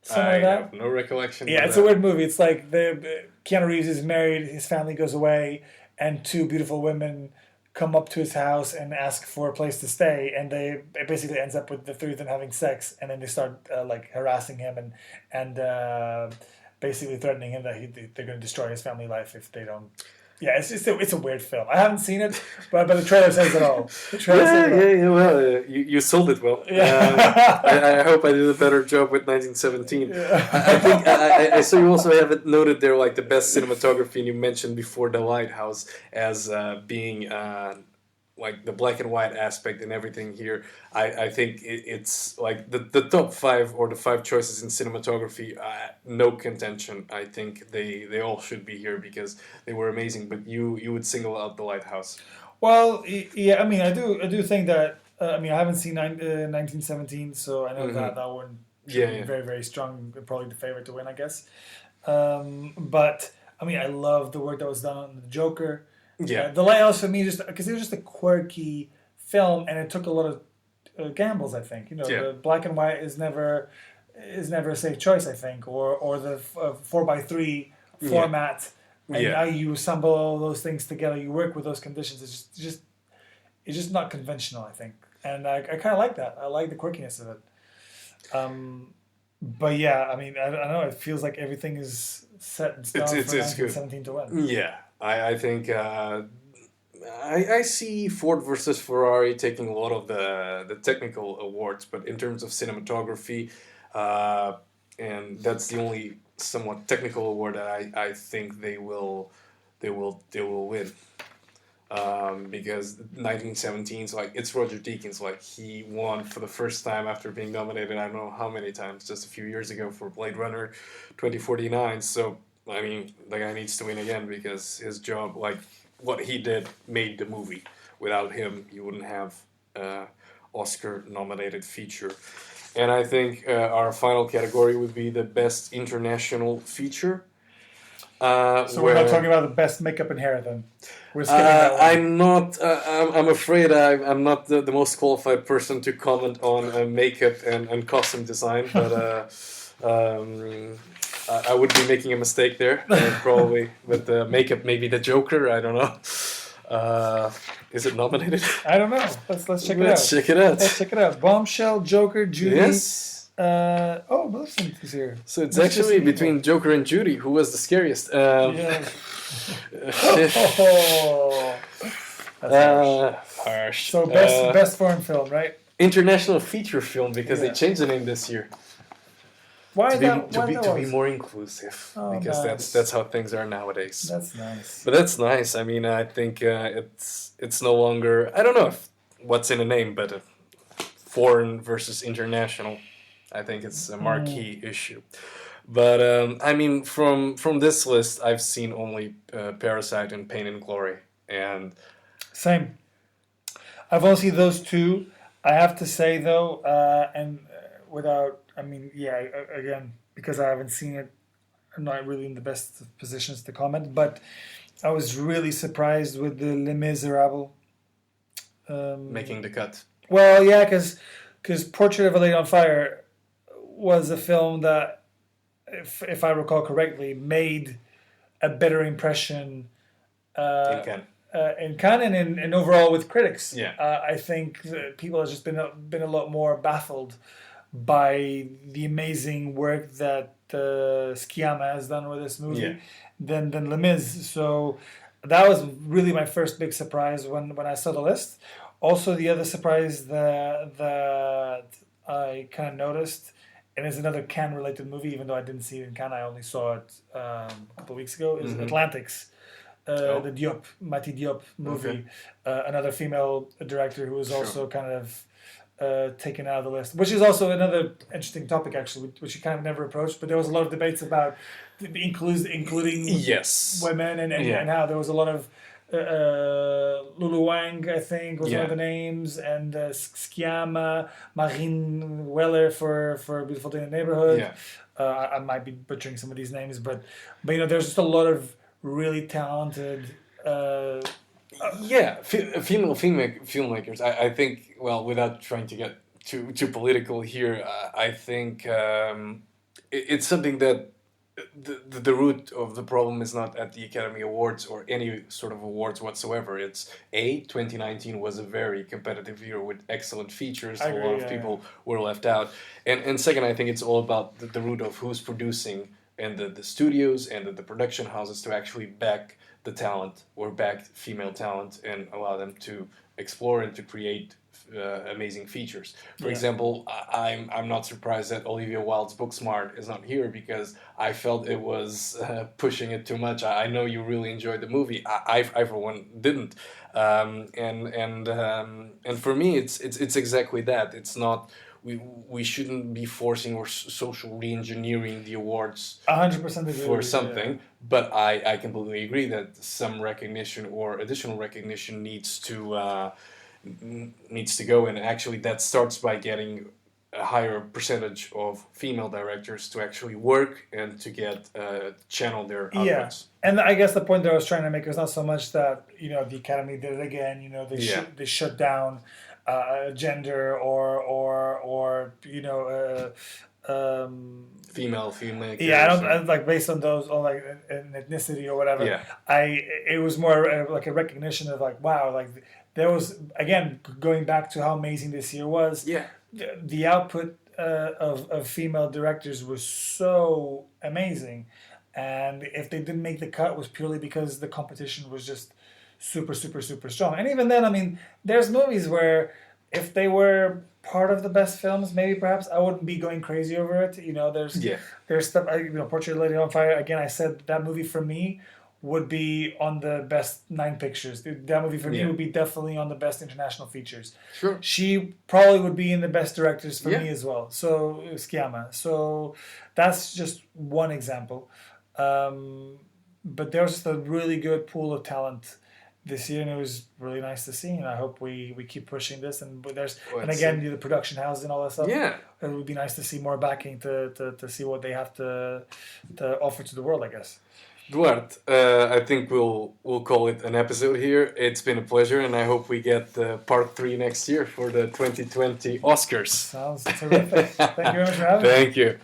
[SPEAKER 2] something
[SPEAKER 1] I
[SPEAKER 2] like that.
[SPEAKER 1] have no recollection.
[SPEAKER 2] Yeah,
[SPEAKER 1] of
[SPEAKER 2] it's
[SPEAKER 1] that.
[SPEAKER 2] a weird movie. It's like Keanu Reeves is married, his family goes away, and two beautiful women come up to his house and ask for a place to stay, and it basically ends up with the three of them having sex, and then they start like harassing him and basically threatening him that they're going to destroy his family life if they don't. Yeah, it's a weird film. I haven't seen it, but the trailer says it all. The trailer says it all.
[SPEAKER 1] Well, you sold it well.
[SPEAKER 2] Yeah.
[SPEAKER 1] I hope I did a better job with 1917.
[SPEAKER 2] Yeah.
[SPEAKER 1] I think I saw you also have it noted there, like the best cinematography, and you mentioned before The Lighthouse as being like the black and white aspect and everything here. I think it's like the top five or the five choices in cinematography, no contention. I think they all should be here because they were amazing. But you would single out The Lighthouse.
[SPEAKER 2] Well, yeah, I mean, I do think that. I mean, I haven't seen 1917, so I know that one should be very, very strong, probably the favorite to win, I guess. But I mean, I love the work that was done on the Joker.
[SPEAKER 1] Yeah.
[SPEAKER 2] The Lighthouse for me, just because it was just a quirky film, and it took a lot of gambles. I think the black and white is never a safe choice. I think, or the 4:3 format. And now you assemble all those things together. You work with those conditions. It's just not conventional, I think, and I kind of like that. I like the quirkiness of it. But yeah, I mean, I don't know. It feels like everything is set in stone for 1917 to win.
[SPEAKER 1] Yeah, I think I see Ford versus Ferrari taking a lot of the technical awards, but in terms of cinematography, and that's the only somewhat technical award that I think they will win. Because 1917's like it's Roger Deakins, like he won for the first time after being nominated I don't know how many times just a few years ago for Blade Runner 2049. So I mean the guy needs to win again because his job, like what he did made the movie. Without him, you wouldn't have Oscar-nominated feature. And I think our final category would be the best international feature.
[SPEAKER 2] So we're not talking about the best makeup and hair then. We're skipping that one.
[SPEAKER 1] I'm not. I'm afraid I'm not the most qualified person to comment on makeup and costume design, but I would be making a mistake there probably. With the makeup, maybe the Joker. I don't know. Is it nominated?
[SPEAKER 2] I don't know. Let's check it out.
[SPEAKER 1] Let's check it out.
[SPEAKER 2] Let's check it out. Bombshell, Joker, Judy.
[SPEAKER 1] Yes.
[SPEAKER 2] Maleficent is here.
[SPEAKER 1] So it's
[SPEAKER 2] Mr.
[SPEAKER 1] actually
[SPEAKER 2] Sneaky.
[SPEAKER 1] between Joker and Judy. Who was the scariest?
[SPEAKER 2] Yeah. Oh, that's harsh.
[SPEAKER 1] Harsh.
[SPEAKER 2] So best foreign film, right?
[SPEAKER 1] International feature film because
[SPEAKER 2] Yeah.
[SPEAKER 1] they changed the name this year
[SPEAKER 2] Why
[SPEAKER 1] to
[SPEAKER 2] that?
[SPEAKER 1] be more inclusive
[SPEAKER 2] Oh,
[SPEAKER 1] because
[SPEAKER 2] nice.
[SPEAKER 1] that's how things are nowadays.
[SPEAKER 2] That's nice.
[SPEAKER 1] But that's nice. I mean, I think it's no longer. I don't know if what's in the name, but foreign versus international. I think it's a marquee issue. But I mean, from this list, I've seen only Parasite and Pain and Glory, and
[SPEAKER 2] Same. I've only seen those two. I have to say though, without, I mean, yeah, again, because I haven't seen it, I'm not really in the best of positions to comment. But I was really surprised with the Les Miserables.
[SPEAKER 1] making the cut.
[SPEAKER 2] Well, yeah, because Portrait of a Lady on Fire was a film that, if I recall correctly, made a better impression
[SPEAKER 1] in Cannes.
[SPEAKER 2] in Cannes and overall with critics.
[SPEAKER 1] Yeah.
[SPEAKER 2] I think that people have just been a lot more baffled by the amazing work that Sciamma has done with this movie
[SPEAKER 1] Yeah.
[SPEAKER 2] than Les Mis. So that was really my first big surprise when I saw the list. Also, the other surprise that I kind of noticed, and it's another Cannes-related movie, even though I didn't see it in Cannes, I only saw it a couple of weeks ago, is Atlantics. The Diop, Mati Diop movie. Another female director who was also kind of taken out of the list, which is also another interesting topic, actually, which you kind of never approached, but there was a lot of debates about including
[SPEAKER 1] Yes.
[SPEAKER 2] women and how there was a lot of Lulu Wang, I think, was one of the names, and Sciamma, Marine Weller for Beautiful Day in the Neighborhood.
[SPEAKER 1] Yeah.
[SPEAKER 2] I might be butchering some of these names, but there's just a lot of really talented.
[SPEAKER 1] Female filmmakers. I think. Well, without trying to get too political here, I think it's something that the root of the problem is not at the Academy Awards or any sort of awards whatsoever. It's 2019 was a very competitive year with excellent features. A lot of people were left out, and second, I think it's all about the root of who's producing and the studios and the production houses to actually back the talent or back female talent and allow them to explore and to create amazing features. For example, I'm not surprised that Olivia Wilde's Booksmart is not here because I felt it was pushing it too much. I know you really enjoyed the movie. I for one didn't, and for me it's exactly that. It's not. We shouldn't be forcing or social re-engineering the awards
[SPEAKER 2] 100%
[SPEAKER 1] for something, but I completely agree that some recognition or additional recognition needs to go, and actually that starts by getting a higher percentage of female directors to actually work and to get channel their outputs.
[SPEAKER 2] And I guess the point that I was trying to make was not so much that the Academy did it again. They shut down gender or
[SPEAKER 1] female filmmakers.
[SPEAKER 2] Yeah, I don't like based on those on like an ethnicity or whatever.
[SPEAKER 1] Yeah.
[SPEAKER 2] It was more like a recognition of like, wow, like there was, again, going back to how amazing this year was.
[SPEAKER 1] Yeah.
[SPEAKER 2] The output of female directors was so amazing, and if they didn't make the cut, it was purely because the competition was just super, super, super strong. And even then, I mean, there's movies where if they were part of the best films, maybe perhaps I wouldn't be going crazy over it. There's stuff. Portrait of a Lady on Fire. Again, I said that movie for me would be on the best 9 pictures. That movie for me would be definitely on the best international features.
[SPEAKER 1] Sure.
[SPEAKER 2] She probably would be in the best directors for me as well. So Sciamma. So that's just one example. But there's just a really good pool of talent this year, and it was really nice to see. And I hope we keep pushing this. And but there's
[SPEAKER 1] Well,
[SPEAKER 2] and
[SPEAKER 1] it's,
[SPEAKER 2] again the production house and all that stuff.
[SPEAKER 1] yeah.
[SPEAKER 2] It would be nice to see more backing to see what they have to offer to the world, I guess.
[SPEAKER 1] Duarte, I think we'll call it an episode here. It's been a pleasure, and I hope we get part 3 next year for the 2020 Oscars.
[SPEAKER 2] Sounds terrific. Thank you very much for having me.
[SPEAKER 1] Thank you.